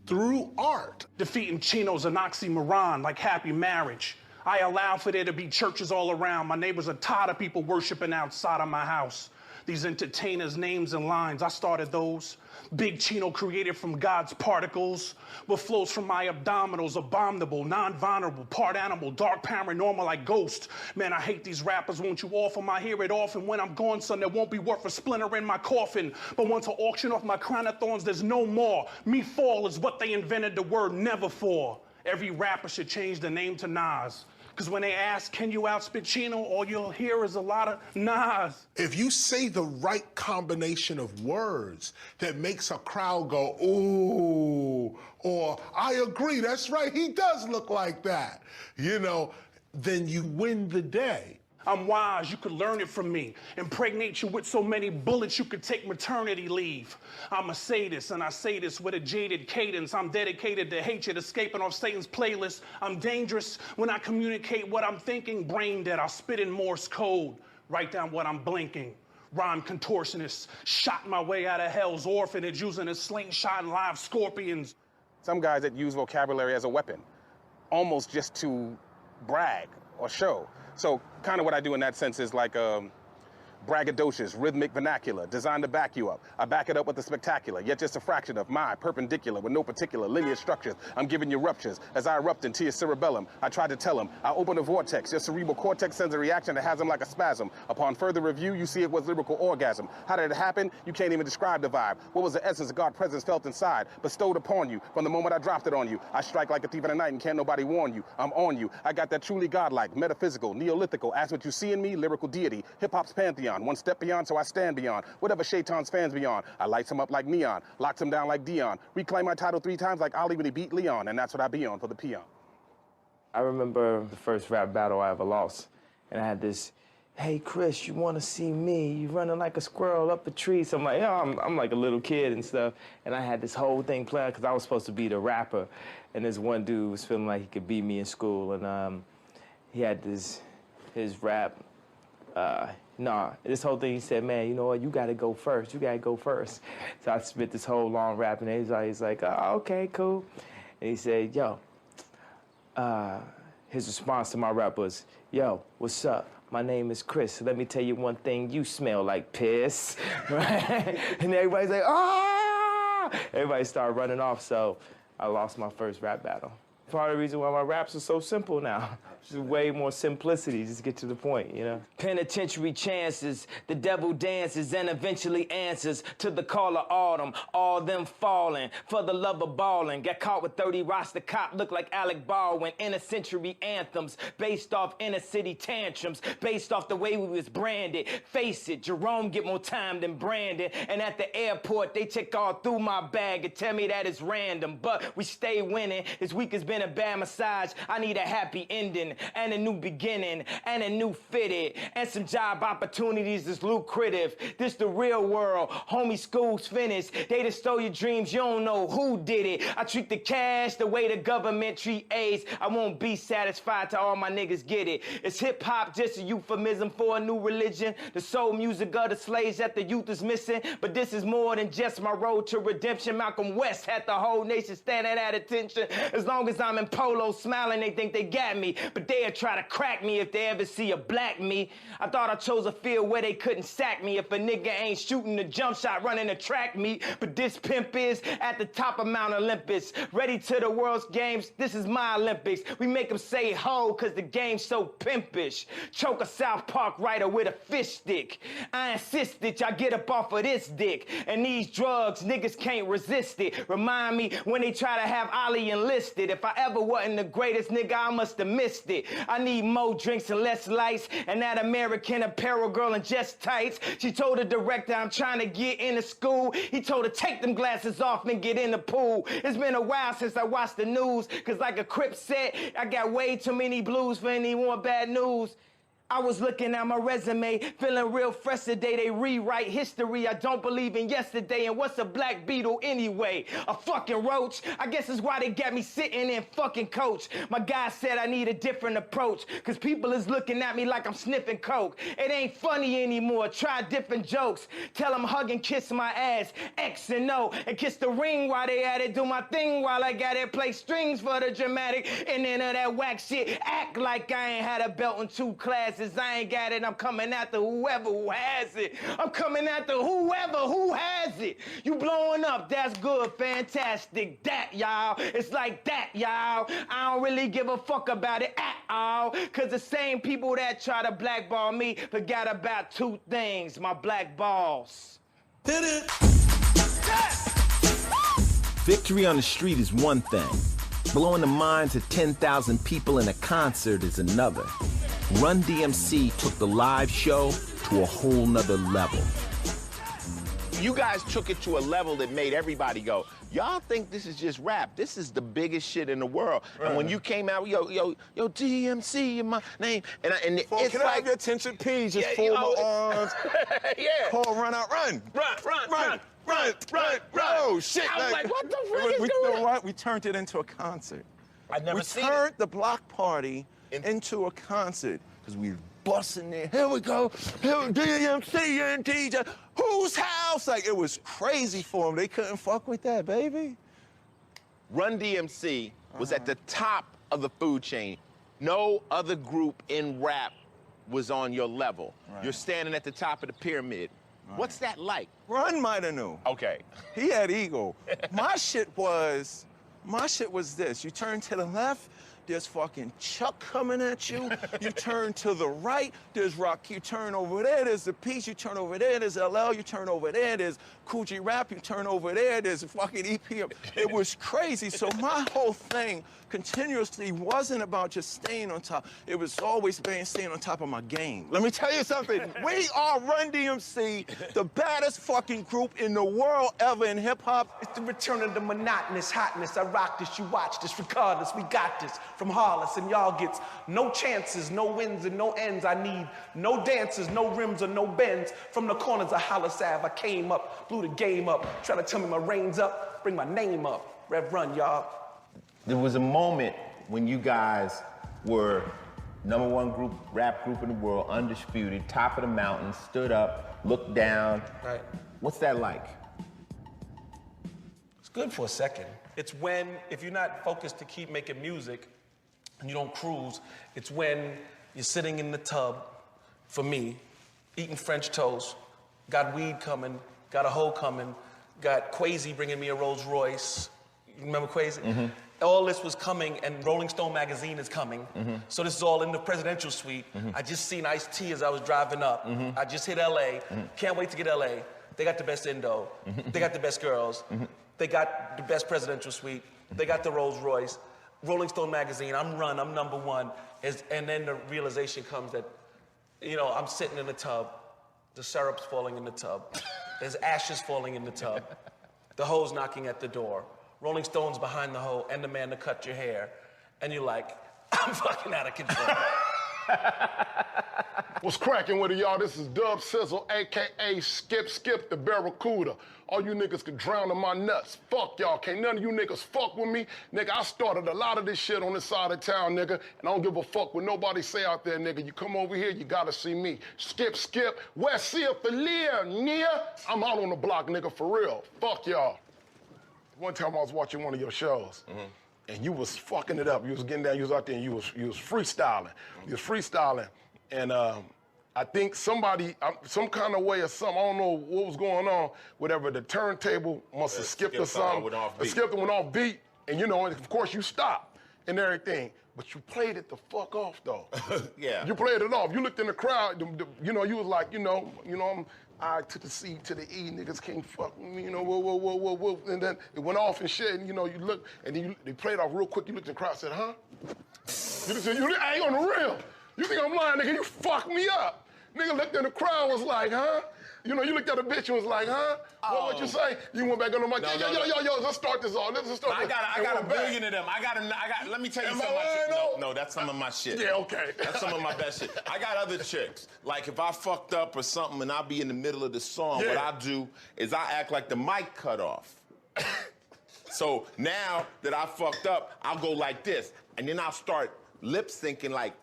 through art. Defeating Chino's an oxymoron like happy marriage. I allow for there to be churches all around. My neighbors are tired of people worshiping outside of my house. These entertainers' names and lines, I started those. Big Chino created from God's particles. What flows from my abdominals, abominable, non-vulnerable, part animal, dark paranormal like ghost. Man, I hate these rappers, won't you offer my hear it off? And when I'm gone, son, there won't be worth a splinter in my coffin. But once I auction off my crown of thorns, there's no more. Me fall is what they invented the word never for. Every rapper should change the name to Nas. Because when they ask, can you outspit Chino, all you'll hear is a lot of Nas. If you say the right combination of words that makes a crowd go, ooh, or I agree, that's right, he does look like that, you know, then you win the day. I'm wise, you could learn it from me. Impregnate you with so many bullets you could take maternity leave. I'm a sadist, and I say this with a jaded cadence. I'm dedicated to hatred, escaping off Satan's playlist. I'm dangerous when I communicate what I'm thinking. Brain dead, I'll spit in Morse code. Write down what I'm blinking. Rhyme contortionist, shot my way out of hell's orphanage using a slingshot and live scorpions. Some guys that use vocabulary as a weapon, almost just to brag or show. So kind of what I do in that sense is like braggadocious, rhythmic vernacular, designed to back you up. I back it up with the spectacular, yet just a fraction of my perpendicular with no particular linear structures. I'm giving you ruptures as I erupt into your cerebellum. I tried to tell him, I open a vortex. Your cerebral cortex sends a reaction that has him like a spasm. Upon further review, you see it was lyrical orgasm. How did it happen? You can't even describe the vibe. What was the essence of God's presence felt inside, bestowed upon you from the moment I dropped it on you? I strike like a thief in the night and can't nobody warn you. I'm on you. I got that truly godlike, metaphysical, neolithical, as what you see in me, lyrical deity, hip-hop's pantheon. One step beyond, so I stand beyond. Whatever Shaitan's fans beyond. I lights him up like neon, locks him down like Dion. Reclaim my title 3 times like Ali when he beat Leon, and that's what I be on for the peon. I remember the first rap battle I ever lost, and I had this, hey, Chris, you want to see me? You running like a squirrel up a tree. So I'm like, yeah, I'm like a little kid and stuff, and I had this whole thing planned because I was supposed to be the rapper, and this one dude was feeling like he could beat me in school, and he had his rap. This whole thing, he said, man, you know what, you gotta go first. You gotta go first. So I spit this whole long rap, and he's like, oh, okay, cool. And he said, yo, his response to my rap was, yo, what's up? My name is Chris. Let me tell you one thing, you smell like piss, right? And everybody's like, ah! Everybody started running off, so I lost my first rap battle. Part of the reason why my raps are so simple now. Just way more simplicity, just get to the point, you know? Penitentiary chances, the devil dances and eventually answers to the call of autumn, all them falling for the love of balling. Got caught with 30 roster cop, look like Alec Baldwin. Inner century anthems, based off inner city tantrums, based off the way we was branded. Face it, Jerome get more time than Brandon. And at the airport, they check all through my bag and tell me that it's random. But we stay winning, this week has been a bad massage. I need a happy ending and a new beginning and a new fitted and some job opportunities that's lucrative. This the real world, homie, school's finished. They just stole your dreams, you don't know who did it. I treat the cash the way the government treat AIDS. I won't be satisfied till all my niggas get it. Is hip-hop just a euphemism for a new religion? The soul music of the slaves that the youth is missing? But this is more than just my road to redemption. Malcolm West had the whole nation standing at attention. As long as I'm in polo smiling, they think they got me. But they'll try to crack me if they ever see a black me. I thought I chose a field where they couldn't sack me. If a nigga ain't shooting the jump shot, running a track meet. But this pimp is at the top of Mount Olympus. Ready to the world's games, this is my Olympics. We make them say ho, cause the game's so pimpish. Choke a South Park writer with a fish stick. I insist that y'all get up off of this dick. And these drugs, niggas can't resist it. Remind me when they try to have Ollie enlisted. If I ever wasn't the greatest, nigga, I must have missed it. I need more drinks and less lights, and that American Apparel girl in just tights. She told the director I'm trying to get into school. He told her take them glasses off and get in the pool. It's been a while since I watched the news, cause like a Crip said, I got way too many blues for any more bad news. I was looking at my resume, feeling real fresh today. They rewrite history. I don't believe in yesterday. And what's a black beetle anyway? A fucking roach? I guess it's why they got me sitting in fucking coach. My guy said I need a different approach, cause people is looking at me like I'm sniffing coke. It ain't funny anymore. Try different jokes. Tell them hug and kiss my ass, X and O, and kiss the ring while they at it. Do my thing while I got it. Play strings for the dramatic, and then of that whack shit. Act like I ain't had a belt in 2 classes. I ain't got it, I'm coming after whoever who has it. I'm coming after whoever who has it. You blowing up, that's good, fantastic. That, y'all, it's like that, y'all. I don't really give a fuck about it at all, cause the same people that try to blackball me forgot about 2 things, my black balls. Hit it. Victory on the street is one thing. Blowing the minds of 10,000 people in a concert is another. Run DMC took the live show to a whole nother level. You guys took it to a level that made everybody go, y'all think this is just rap. This is the biggest shit in the world. Right. And when you came out, yo, DMC in my name. And it's can like, I have your attention, please? Just fold my arms. Yeah. Paul, run out, run. Run. Oh, shit. I was like, what the fuck is going on? We turned it into a concert. I've never seen it. We turned the block party into a concert because we busting there. Here we go. Here, DMC and DJ. Whose house? Like, it was crazy for them. They couldn't fuck with that, baby. Run DMC was at the top of the food chain. No other group in rap was on your level. Right. You're standing at the top of the pyramid. Right. What's that like? Run might have knew. Okay. He had ego. My shit was this. You turn to the left, there's fucking Chuck coming at you. You turn to the right, there's Rock. You turn over there, there's The Peace. You turn over there, there's LL. You turn over there, there's Coogee Rap. You turn over there, there's fucking EPM. It was crazy. So my whole thing continuously wasn't about just staying on top. It was always staying on top of my game. Let me tell you something. We are Run DMC, the baddest fucking group in the world ever in hip-hop. It's the return of the monotonous hotness. I rock this, you watch this, regardless, we got this. From Hollis, and y'all gets no chances, no wins, and no ends. I need no dances, no rims, or no bends. From the corners of Hollis Ave, I came up, blew the game up, try to tell me my reins up, bring my name up. Rev Run, y'all. There was a moment when you guys were #1 rap group in the world, undisputed, top of the mountain, stood up, looked down. Right. What's that like? It's good for a second. It's when, if you're not focused to keep making music and you don't cruise, it's when you're sitting in the tub, for me, eating French toast, got weed coming, got a hoe coming, got Quasi bringing me a Rolls Royce. You remember Quasi? Mm-hmm. All this was coming, and Rolling Stone magazine is coming. Mm-hmm. So this is all in the presidential suite. Mm-hmm. I just seen Ice-T as I was driving up. Mm-hmm. I just hit LA. Mm-hmm. Can't wait to get LA. They got the best Indo. Mm-hmm. They got the best girls. Mm-hmm. They got the best presidential suite. They got the Rolls Royce. Rolling Stone magazine, I'm Run, I'm #1. And then the realization comes that, I'm sitting in the tub. The syrup's falling in the tub. There's ashes falling in the tub. The hoe's knocking at the door. Rolling Stone's behind the hoe and the man to cut your hair. And you're like, I'm fucking out of control. What's cracking with it, y'all? This is Dub Sizzle, a.k.a. Skip the Barracuda. All you niggas can drown in my nuts. Fuck y'all. Can't none of you niggas fuck with me. Nigga, I started a lot of this shit on this side of town, nigga, and I don't give a fuck what nobody say out there, nigga. You come over here, you gotta see me. Skip, West Seal for near. I'm out on the block, nigga, for real. Fuck y'all. One time I was watching one of your shows, and you was fucking it up. You was getting down, you was out there, and you was freestyling. You was freestyling, and I think somebody, some kind of way or something, I don't know what was going on, whatever, the turntable must have skipped or something. Skipped and went off beat, and of course you stopped. and everything, but you played it the fuck off though. Yeah. You played it off. You looked in the crowd, you know, you was like, you know, I'm I to the C to the E, niggas can't fuck me, you know, whoa. And then it went off and shit, and you know, you look, and then they played off real quick, you looked in the crowd and said, huh? I ain't on the real. You think I'm lying, nigga, you fucked me up. Nigga looked in the crowd, was like, huh? You know, you looked at a bitch and was like, huh? What you say? You went back on the mic, yo, let's start this off. Let's start this. I got a billion of them. Let me tell you something. No, that's some of my shit. Yeah, okay. That's some of my best shit. I got other tricks. Like if I fucked up or something and I be in the middle of the song, what I do is I act like the mic cut off. So now that I fucked up, I'll go like this. And then I'll start lip syncing like,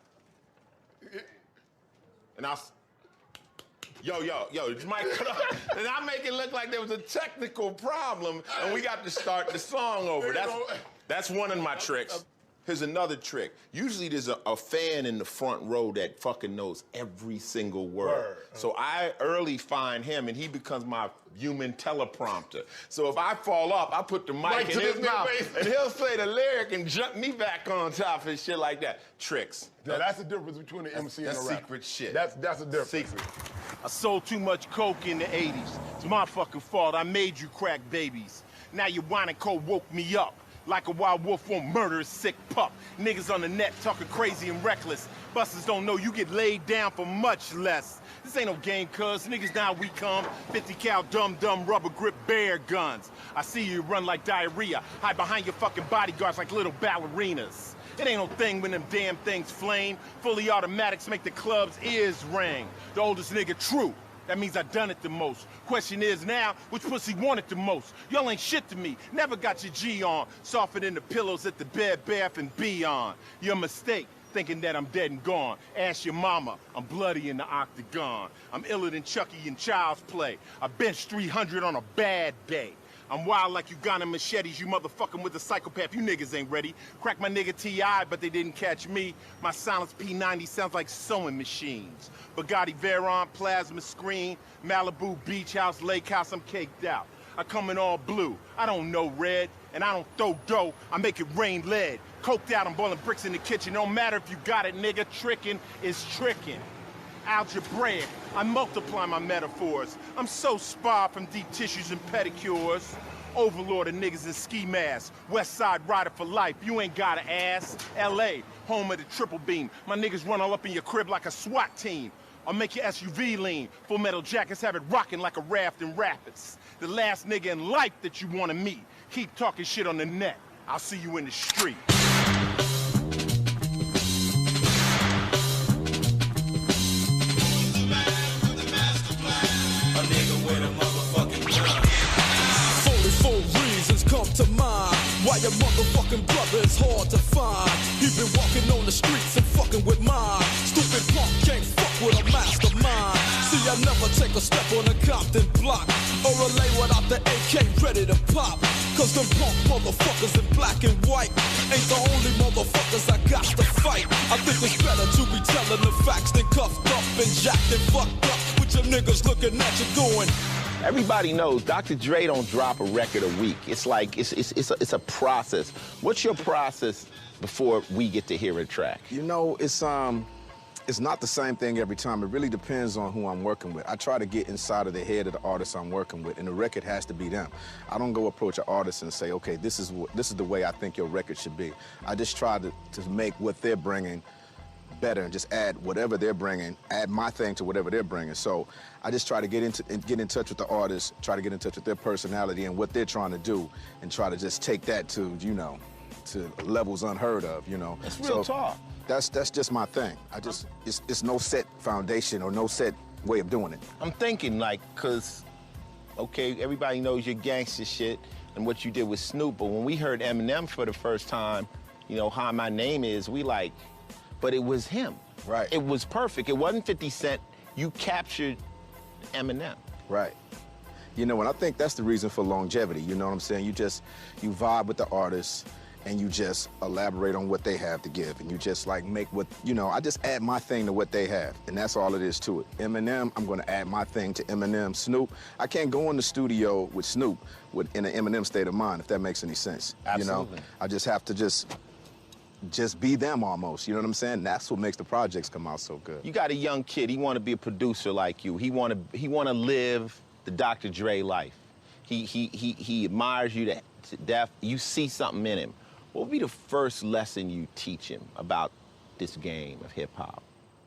and I'll, yo, this mic cut off. And I make it look like there was a technical problem and we got to start the song over. That's one of my tricks. Here's another trick. Usually there's a fan in the front row that fucking knows every single word. So I early find him and he becomes my human teleprompter. So if I fall off, I put the mic in his mouth and he'll say the lyric and jump me back on top and shit like that. Tricks. Now, that's the difference between the MC and the rapper. That's secret shit. That's the difference. Secret. I sold too much coke in the 80s. It's my fucking fault. I made you crack babies. Now your wine and coke woke me up. Like a wild wolf won't murder a sick pup. Niggas on the net talking crazy and reckless. Busters don't know you get laid down for much less. This ain't no game, cuz. Niggas now we come. 50 cal dumb rubber grip bear guns. I see you run like diarrhea. Hide behind your fucking bodyguards like little ballerinas. It ain't no thing when them damn things flame. Fully automatics make the club's ears ring. The oldest nigga true. That means I done it the most. Question is now, which pussy want it the most? Y'all ain't shit to me. Never got your G on. Softer than the pillows at the Bed Bath and Beyond. Your mistake, thinking that I'm dead and gone. Ask your mama, I'm bloody in the octagon. I'm iller than Chucky in Child's Play. I bench 300 on a bad day. I'm wild like Uganda machetes, you motherfucking with a psychopath, you niggas ain't ready. Crack my nigga T.I., but they didn't catch me. My silence P90 sounds like sewing machines. Bugatti Veyron, plasma screen, Malibu beach house, lake house, I'm caked out. I come in all blue, I don't know red, and I don't throw dough, I make it rain lead. Coked out, I'm boiling bricks in the kitchen, don't matter if you got it, nigga, tricking is tricking. Algebraic, I multiply my metaphors. I'm so sparred from deep tissues and pedicures. Overlord of niggas in ski masks. West Side rider for life, you ain't got an ass. L.A., home of the triple beam. My niggas run all up in your crib like a SWAT team. I'll make your SUV lean. Full metal jackets have it rocking like a raft in rapids. The last nigga in life that you wanna meet. Keep talking shit on the net. I'll see you in the street. Come to mind. Why your motherfucking brother is hard to find. He been walking on the streets and fucking with mine. Stupid punk can't fuck with a mastermind. See, I never take a step on a Compton block or a lay without the AK ready to pop. Cause them punk motherfuckers in black and white ain't the only motherfuckers I got to fight. I think it's better to be telling the facts than cuffed up and jacked and fucked up with your niggas looking at you doing. Everybody knows Dr. Dre don't drop a record a week. It's like, it's a process. What's your process before we get to hear a track? You know, it's not the same thing every time. It really depends on who I'm working with. I try to get inside of the head of the artist I'm working with, and the record has to be them. I don't go approach an artist and say, okay, this is the way I think your record should be. I just try to make what they're bringing better and just add whatever they're bringing, add my thing to whatever they're bringing. So I just try to get in touch with the artist, try to get in touch with their personality and what they're trying to do, and try to just take that to, you know, to levels unheard of, you know. That's real talk. That's just my thing. It's no set foundation or no set way of doing it. I'm thinking like, cause, okay, everybody knows your gangster shit and what you did with Snoop, but when we heard Eminem for the first time, you know, How My Name Is, we like, but it was him. Right. It was perfect. It wasn't 50 Cent. You captured Eminem. Right. You know, and I think that's the reason for longevity. You know what I'm saying? You vibe with the artist and you just elaborate on what they have to give. And you just like make what, you know, I just add my thing to what they have. And that's all it is to it. Eminem, I'm gonna add my thing to Eminem. Snoop, I can't go in the studio with Snoop in an Eminem state of mind, if that makes any sense. Absolutely. You know, I just have to just be them almost, you know what I'm saying? That's what makes the projects come out so good. You got a young kid, he want to be a producer like you. He want to live the Dr. Dre life. He admires you to death. You see something in him. What would be the first lesson you teach him about this game of hip hop?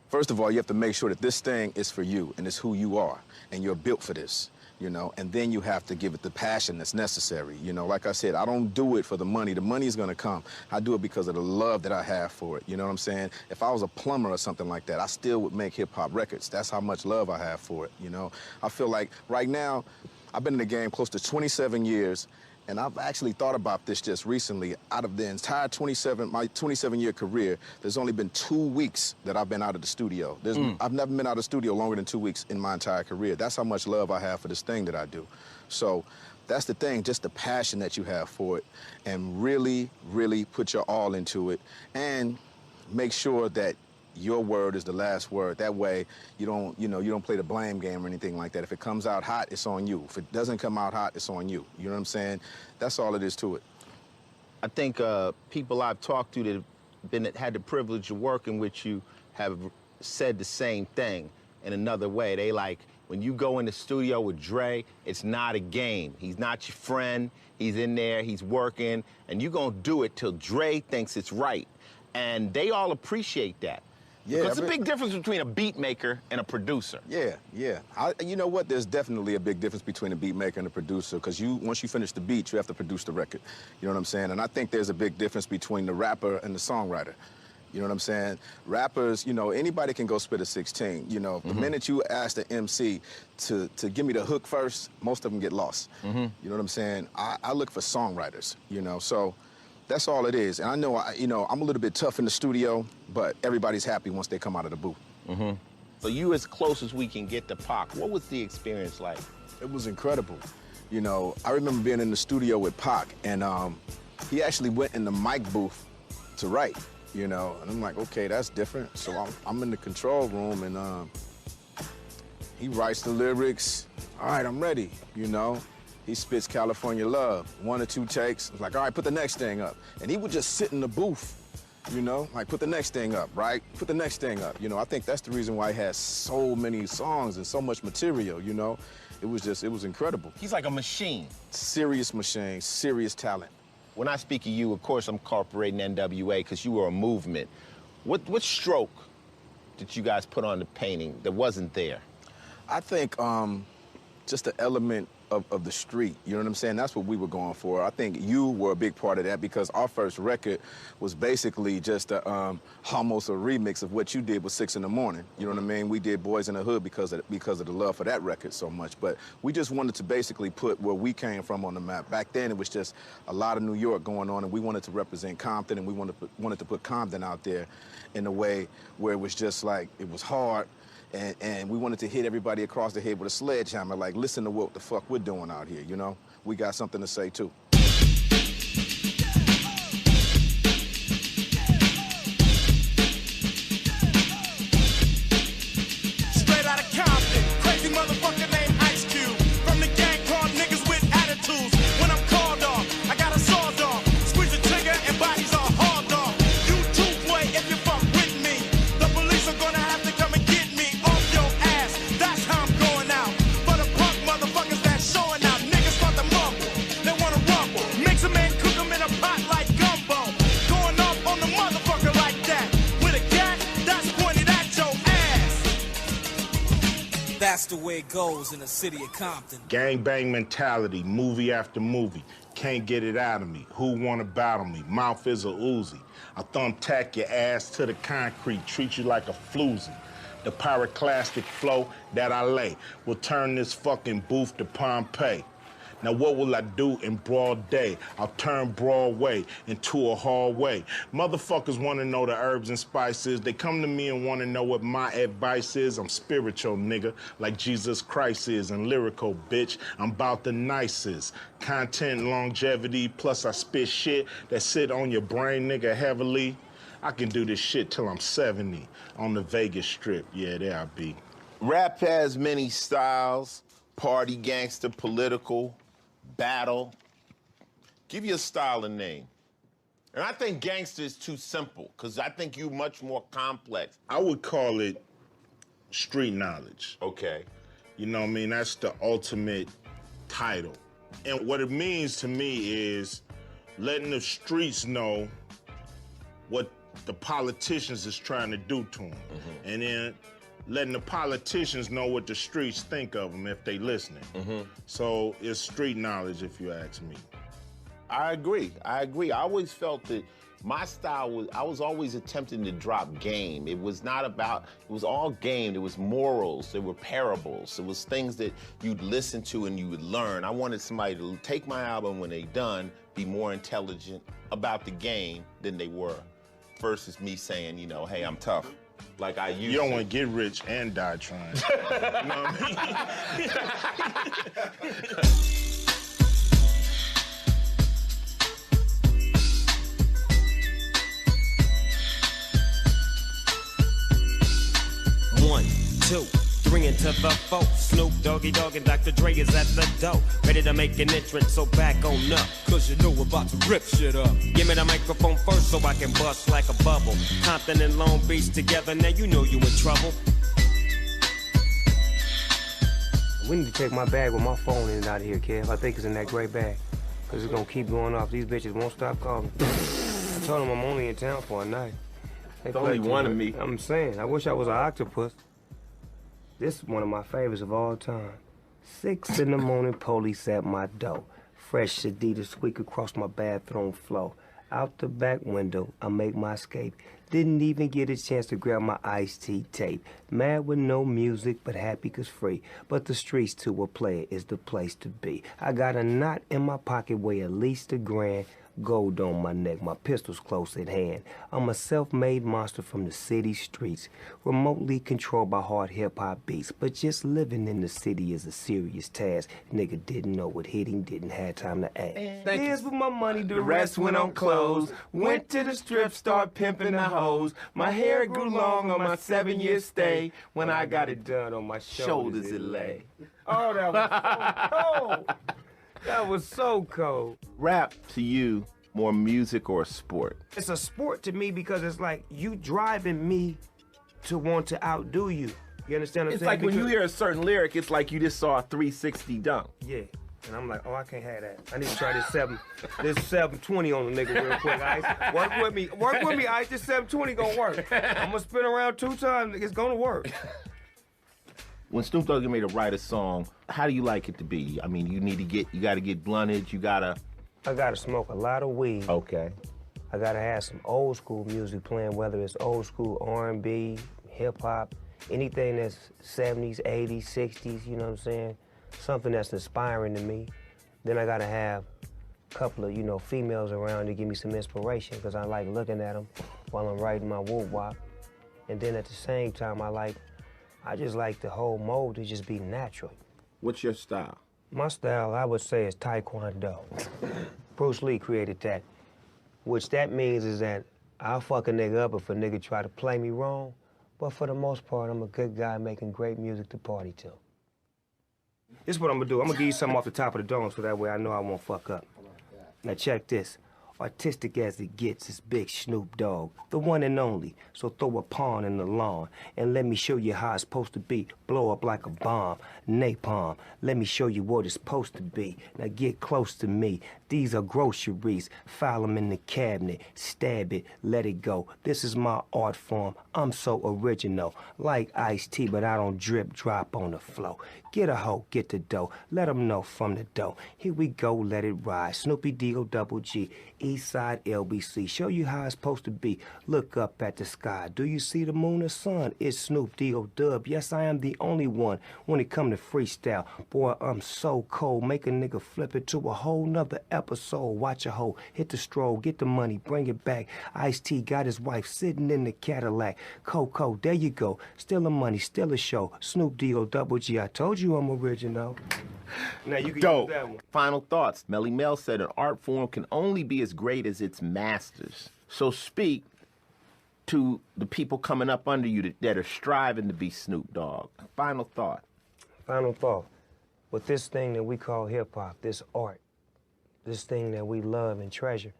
First of all, you have to make sure that this thing is for you and it's who you are and you're built for this. You know, and then you have to give it the passion that's necessary. You know, like I said, I don't do it for the money. The money is going to come. I do it because of the love that I have for it. You know what I'm saying? If I was a plumber or something like that, I still would make hip-hop records. That's how much love I have for it, you know? I feel like right now, I've been in the game close to 27 years, and I've actually thought about this just recently. Out of the entire my 27-year career, there's only been 2 weeks that I've been out of the studio. I've never been out of the studio longer than 2 weeks in my entire career. That's how much love I have for this thing that I do. So that's the thing, just the passion that you have for it, and really, really put your all into it, and make sure that your word is the last word. That way, you don't play the blame game or anything like that. If it comes out hot, it's on you. If it doesn't come out hot, it's on you. You know what I'm saying? That's all it is to it. I think people I've talked to that had the privilege of working with you have said the same thing in another way. They like, when you go in the studio with Dre, it's not a game. He's not your friend. He's in there, he's working, and you're gonna do it till Dre thinks it's right. And they all appreciate that. Yeah, because there's a big difference between a beat maker and a producer. Yeah. You know what? There's definitely a big difference between a beat maker and a producer, because once you finish the beat, you have to produce the record. You know what I'm saying? And I think there's a big difference between the rapper and the songwriter. You know what I'm saying? Rappers, you know, anybody can go spit a 16. You know, the minute you ask the MC to give me the hook first, most of them get lost. You know what I'm saying? I look for songwriters, you know, so that's all it is. And I know, I'm a little bit tough in the studio, but everybody's happy once they come out of the booth. So you as close as we can get to Pac. What was the experience like? It was incredible. You know, I remember being in the studio with Pac, and he actually went in the mic booth to write, you know, and I'm like, okay, that's different. So I'm in the control room, and he writes the lyrics. All right, I'm ready, you know. He spits California Love, 1 or 2 takes. I was like, all right, put the next thing up. And he would just sit in the booth, you know, like, put the next thing up, right? Put the next thing up. You know, I think that's the reason why he has so many songs and so much material, you know? It was incredible. He's like a machine. Serious machine, serious talent. When I speak of you, of course, I'm incorporating NWA because you were a movement. What stroke did you guys put on the painting that wasn't there? I think just the element of the street, you know what I'm saying? That's what we were going for. I think you were a big part of that, because our first record was basically just almost a remix of what you did with 6 in the Morning. You know what I mean? We did Boys in the Hood because of the love for that record so much. But we just wanted to basically put where we came from on the map. Back then, it was just a lot of New York going on, and we wanted to represent Compton, and we wanted to put Compton out there in a way where it was just like, it was hard. And we wanted to hit everybody across the head with a sledgehammer, like, listen to what the fuck we're doing out here, you know? We got something to say, too. Straight out of Compton, crazy motherfucker named Ice Cube. From the gang called niggas with attitudes. When I'm called off, I got a sawed off. Squeeze the trigger and bodies are hauled off. You too, boy, if you fuck with me. The police are gonna have to come and get me. That's how I'm going out. For the punk motherfuckers that's showing out. Niggas start to mumble, they wanna rumble. Mix them and cook them in a pot like gumbo. Going off on the motherfucker like that. With a gat that's pointed at your ass. That's the way it goes in the city of Compton. Gangbang mentality, movie after movie. Can't get it out of me. Who wanna battle me? Mouth is a Uzi. I thumbtack your ass to the concrete, treat you like a floozy. The pyroclastic flow that I lay will turn this fucking booth to Pompeii. Now what will I do in broad day? I'll turn Broadway into a hallway. Motherfuckers wanna know the herbs and spices. They come to me and wanna know what my advice is. I'm spiritual, nigga, like Jesus Christ is, and lyrical, bitch. I'm about the nicest. Content, longevity, plus I spit shit that sit on your brain, nigga, heavily. I can do this shit till I'm 70 on the Vegas Strip. Yeah, there I be. Rap has many styles: party, gangster, political, battle. Give your style a name. And I think gangster is too simple, because I think you much more complex. I would call it street knowledge. Okay. You know what I mean? That's the ultimate title. And what it means to me is letting the streets know what the politicians is trying to do to them. And then letting the politicians know what the streets think of them if they listening. So it's street knowledge, if you ask me. I agree. I always felt that my style was, I was always attempting to drop game. It was not about, it was all game. There was morals, there were parables. It was things that you'd listen to and you would learn. I wanted somebody to take my album when they done, be more intelligent about the game than they were, versus me saying, you know, hey, I'm tough. Like I used to. You don't want to get rich and die trying. You know what I mean? One, two, three into the four. Snoop Doggy Dogg and Dr. Dre is at the door, ready to make an entrance, so back on up. Cause you know we're about to rip shit up. Give me the microphone first so I can bust like a bubble. Compton and Long Beach together, now you know you in trouble. We need to take my bag with my phone in and out of here, Kev. I think it's in that gray bag. Cause it's gonna keep going off. These bitches won't stop calling. I told them I'm only in town for a night. It's only one of me. I'm saying, I wish I was an octopus. This is one of my favorites of all time. 6 in the morning, police at my door. Fresh Adidas squeak across my bathroom floor. Out the back window, I make my escape. Didn't even get a chance to grab my iced tea tape. Mad with no music, but happy 'cause free. But the streets to a player is the place to be. I got a knot in my pocket, weigh at least $1,000. Gold on my neck, my pistol's close at hand. I'm a self-made monster from the city streets, remotely controlled by hard hip-hop beats. But just living in the city is a serious task. Nigga didn't know what hit him, didn't have time to ask. Here's with my money, the rest went on clothes. Went to the strip, start pimping the hoes. My hair grew long on my 7-year stay. When I got it done on my shoulders it lay. Oh, that was so cold. That was so cold. Rap to you, more music or a sport? It's a sport to me because it's like you driving me to want to outdo you. You understand what I'm It's saying? like when you hear a certain lyric, it's like you just saw a 360 dunk. Yeah. And I'm like, oh, I can't have that. I need to try this 720 on the nigga real quick, Ice. Work with me, Ice. This 720 gonna work. I'm gonna spin around 2 times, it's gonna work. When Snoop Dogg get made to write a song, how do you like it to be? I mean, you gotta get blunted, I gotta smoke a lot of weed. Okay. I gotta have some old school music playing, whether it's old school R&B, hip hop, anything that's 70s, 80s, 60s, you know what I'm saying? Something that's inspiring to me. Then I gotta have a couple of, females around to give me some inspiration, because I like looking at them while I'm writing my woo-wop. And then at the same time, I just like the whole mode to just be natural. What's your style? My style, I would say, is Taekwondo. Bruce Lee created that, which that means is that I'll fuck a nigga up if a nigga try to play me wrong, but for the most part, I'm a good guy making great music to party to. This is what I'm gonna do. I'm gonna give you something off the top of the dome so that way I know I won't fuck up. Now check this. Artistic as it gets is Big Snoop Dogg, the one and only. So throw a pawn in the lawn and let me show you how it's supposed to be. Blow up like a bomb, napalm. Let me show you what it's supposed to be. Now get close to me. These are groceries. File them in the cabinet. Stab it, let it go. This is my art form. I'm so original. Like iced tea, but I don't drip drop on the flow. Get a hoe, get the dough. Let them know from the dough. Here we go, let it ride. Snoopy D-O-double-G. Eastside LBC. Show you how it's supposed to be. Look up at the sky. Do you see the moon or sun? It's Snoop D-O-Dub. Yes, I am the only one when it come to freestyle. Boy, I'm so cold. Make a nigga flip it to a whole nother episode. Watch a hoe. Hit the stroll. Get the money. Bring it back. Ice-T got his wife sitting in the Cadillac. Coco, there you go. Still a money, still a show. Snoop D-O-double-G. I told you I'm original. Now you can use that one. Final thoughts. Melly Mel said an art form can only be as great as its masters. So speak to the people coming up under you that are striving to be Snoop Dogg. Final thought. Final thought. With this thing that we call hip-hop, this art, this thing that we love and treasure,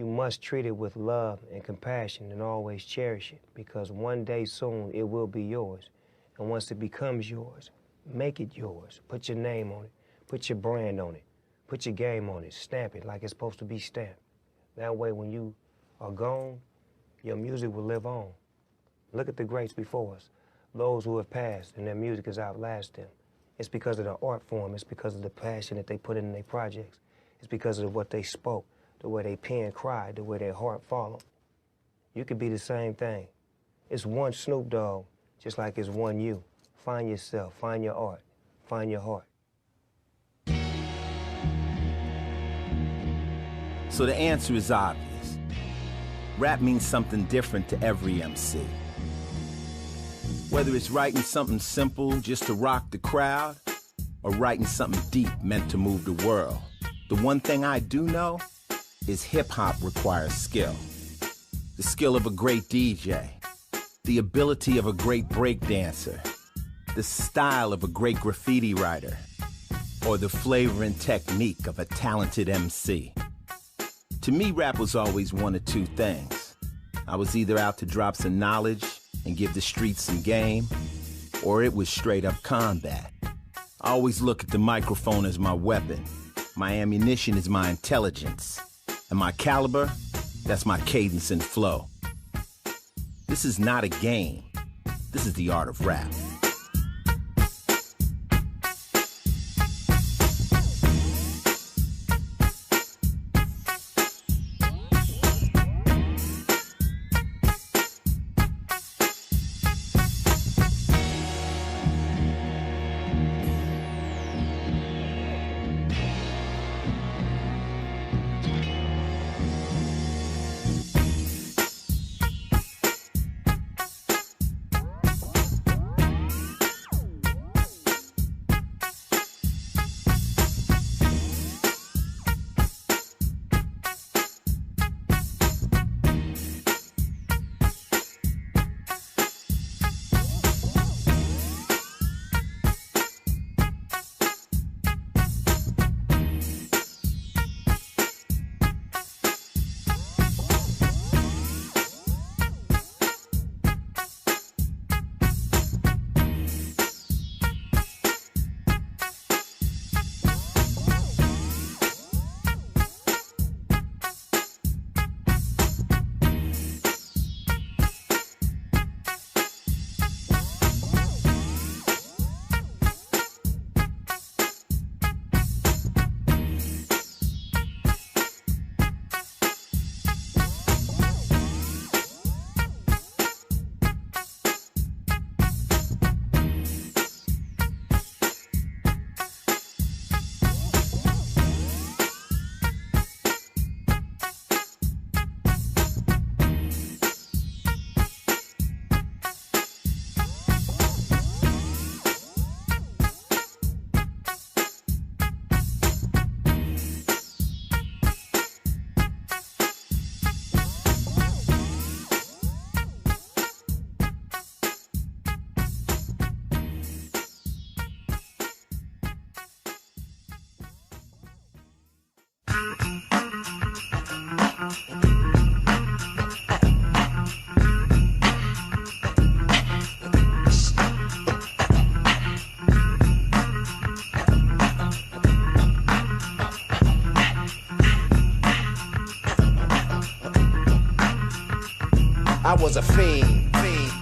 you must treat it with love and compassion and always cherish it, because one day soon it will be yours. And once it becomes yours, make it yours. Put your name on it. Put your brand on it. Put your game on it. Stamp it like it's supposed to be stamped. That way when you are gone, your music will live on. Look at the greats before us, those who have passed and their music has outlasted them. It's because of the art form. It's because of the passion that they put in their projects. It's because of what they spoke, the way they pen cried, the way their heart followed. You could be the same thing. It's one Snoop Dogg, just like it's one you. Find yourself, find your art, find your heart. So the answer is obvious. Rap means something different to every MC. Whether it's writing something simple just to rock the crowd, or writing something deep meant to move the world, the one thing I do know is hip-hop requires skill. The skill of a great DJ, the ability of a great breakdancer, the style of a great graffiti writer, or the flavor and technique of a talented MC. To me, rap was always one of two things. I was either out to drop some knowledge and give the streets some game, or it was straight up combat. I always look at the microphone as my weapon. My ammunition is my intelligence. And my caliber, that's my cadence and flow. This is not a game. This is the art of rap. I was a fiend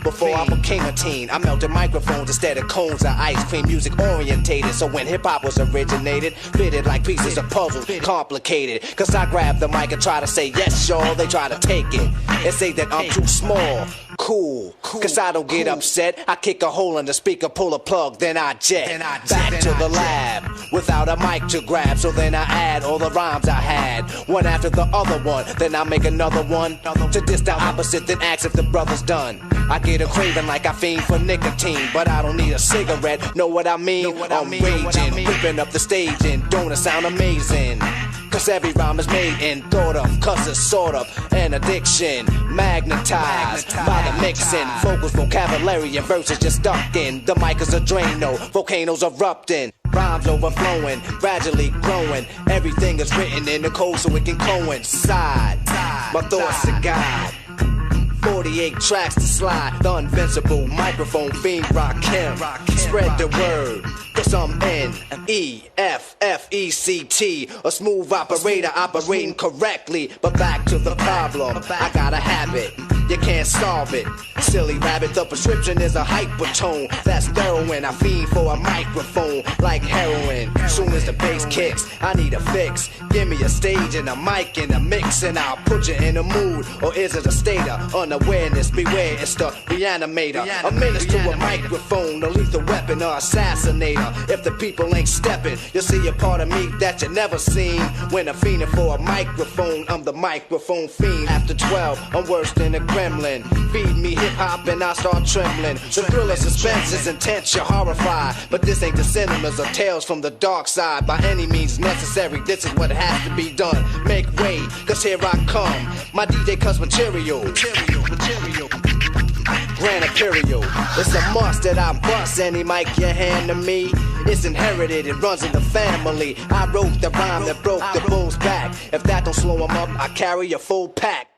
before I became a teen. I melted microphones instead of cones of ice cream. Music orientated, so when hip-hop was originated, fitted like pieces of puzzles, complicated. Cause I grab the mic and try to say yes, y'all. They try to take it and say that I'm too small. Cool, cause I don't get upset. I kick a hole in the speaker, pull a plug, then I jet back to the lab without a mic to grab. So then I add all the rhymes I had, one after the other one. Then I make another one to diss the opposite, then ask if the brother's done. I get a craving like I fiend for nicotine, but I don't need a cigarette, know what I mean? I'm raging, ripping up the stage, and don't it sound amazing? Cause every rhyme is made and thought of, cause it's sort of an addiction, magnetized by the mixing. Vocals, vocabulary, and verses just stuck in. The mic is a Drano, volcanoes erupting. rhymes overflowing, gradually growing. Everything is written in the code so it can coincide. My thoughts to guide. 48 tracks to slide. The invincible microphone fiend rock him. Spread the word, cause I'm N-E-F-F-E-C-T. A smooth operator operating correctly. But back to the problem, I got a habit, you can't solve it. Silly rabbit, the prescription is a hypertone. That's heroin, I fiend for a microphone like heroin. Soon as the bass kicks, I need a fix. Give me a stage and a mic and a mix, and I'll put you in a mood. Or is it a state of unawareness? Beware, it's the reanimator. A menace to a microphone, a lethal weapon or assassinator. If the people ain't stepping, you'll see a part of me that you never seen. When I'm fiending for a microphone, I'm the microphone fiend. After 12, I'm worse than a gremlin. Feed me hip-hop and I start trembling. The thrill of suspense is intense, you're horrified. But this ain't the cinemas or tales from the dark side. By any means necessary, this is what has to be done. Make way, cause here I come. My DJ cuts material. Grand Imperial. It's a must that I bust any mic you hand to me. It's inherited, it runs in the family. I wrote the rhyme that broke the bull's back. If that don't slow him up, I carry a full pack.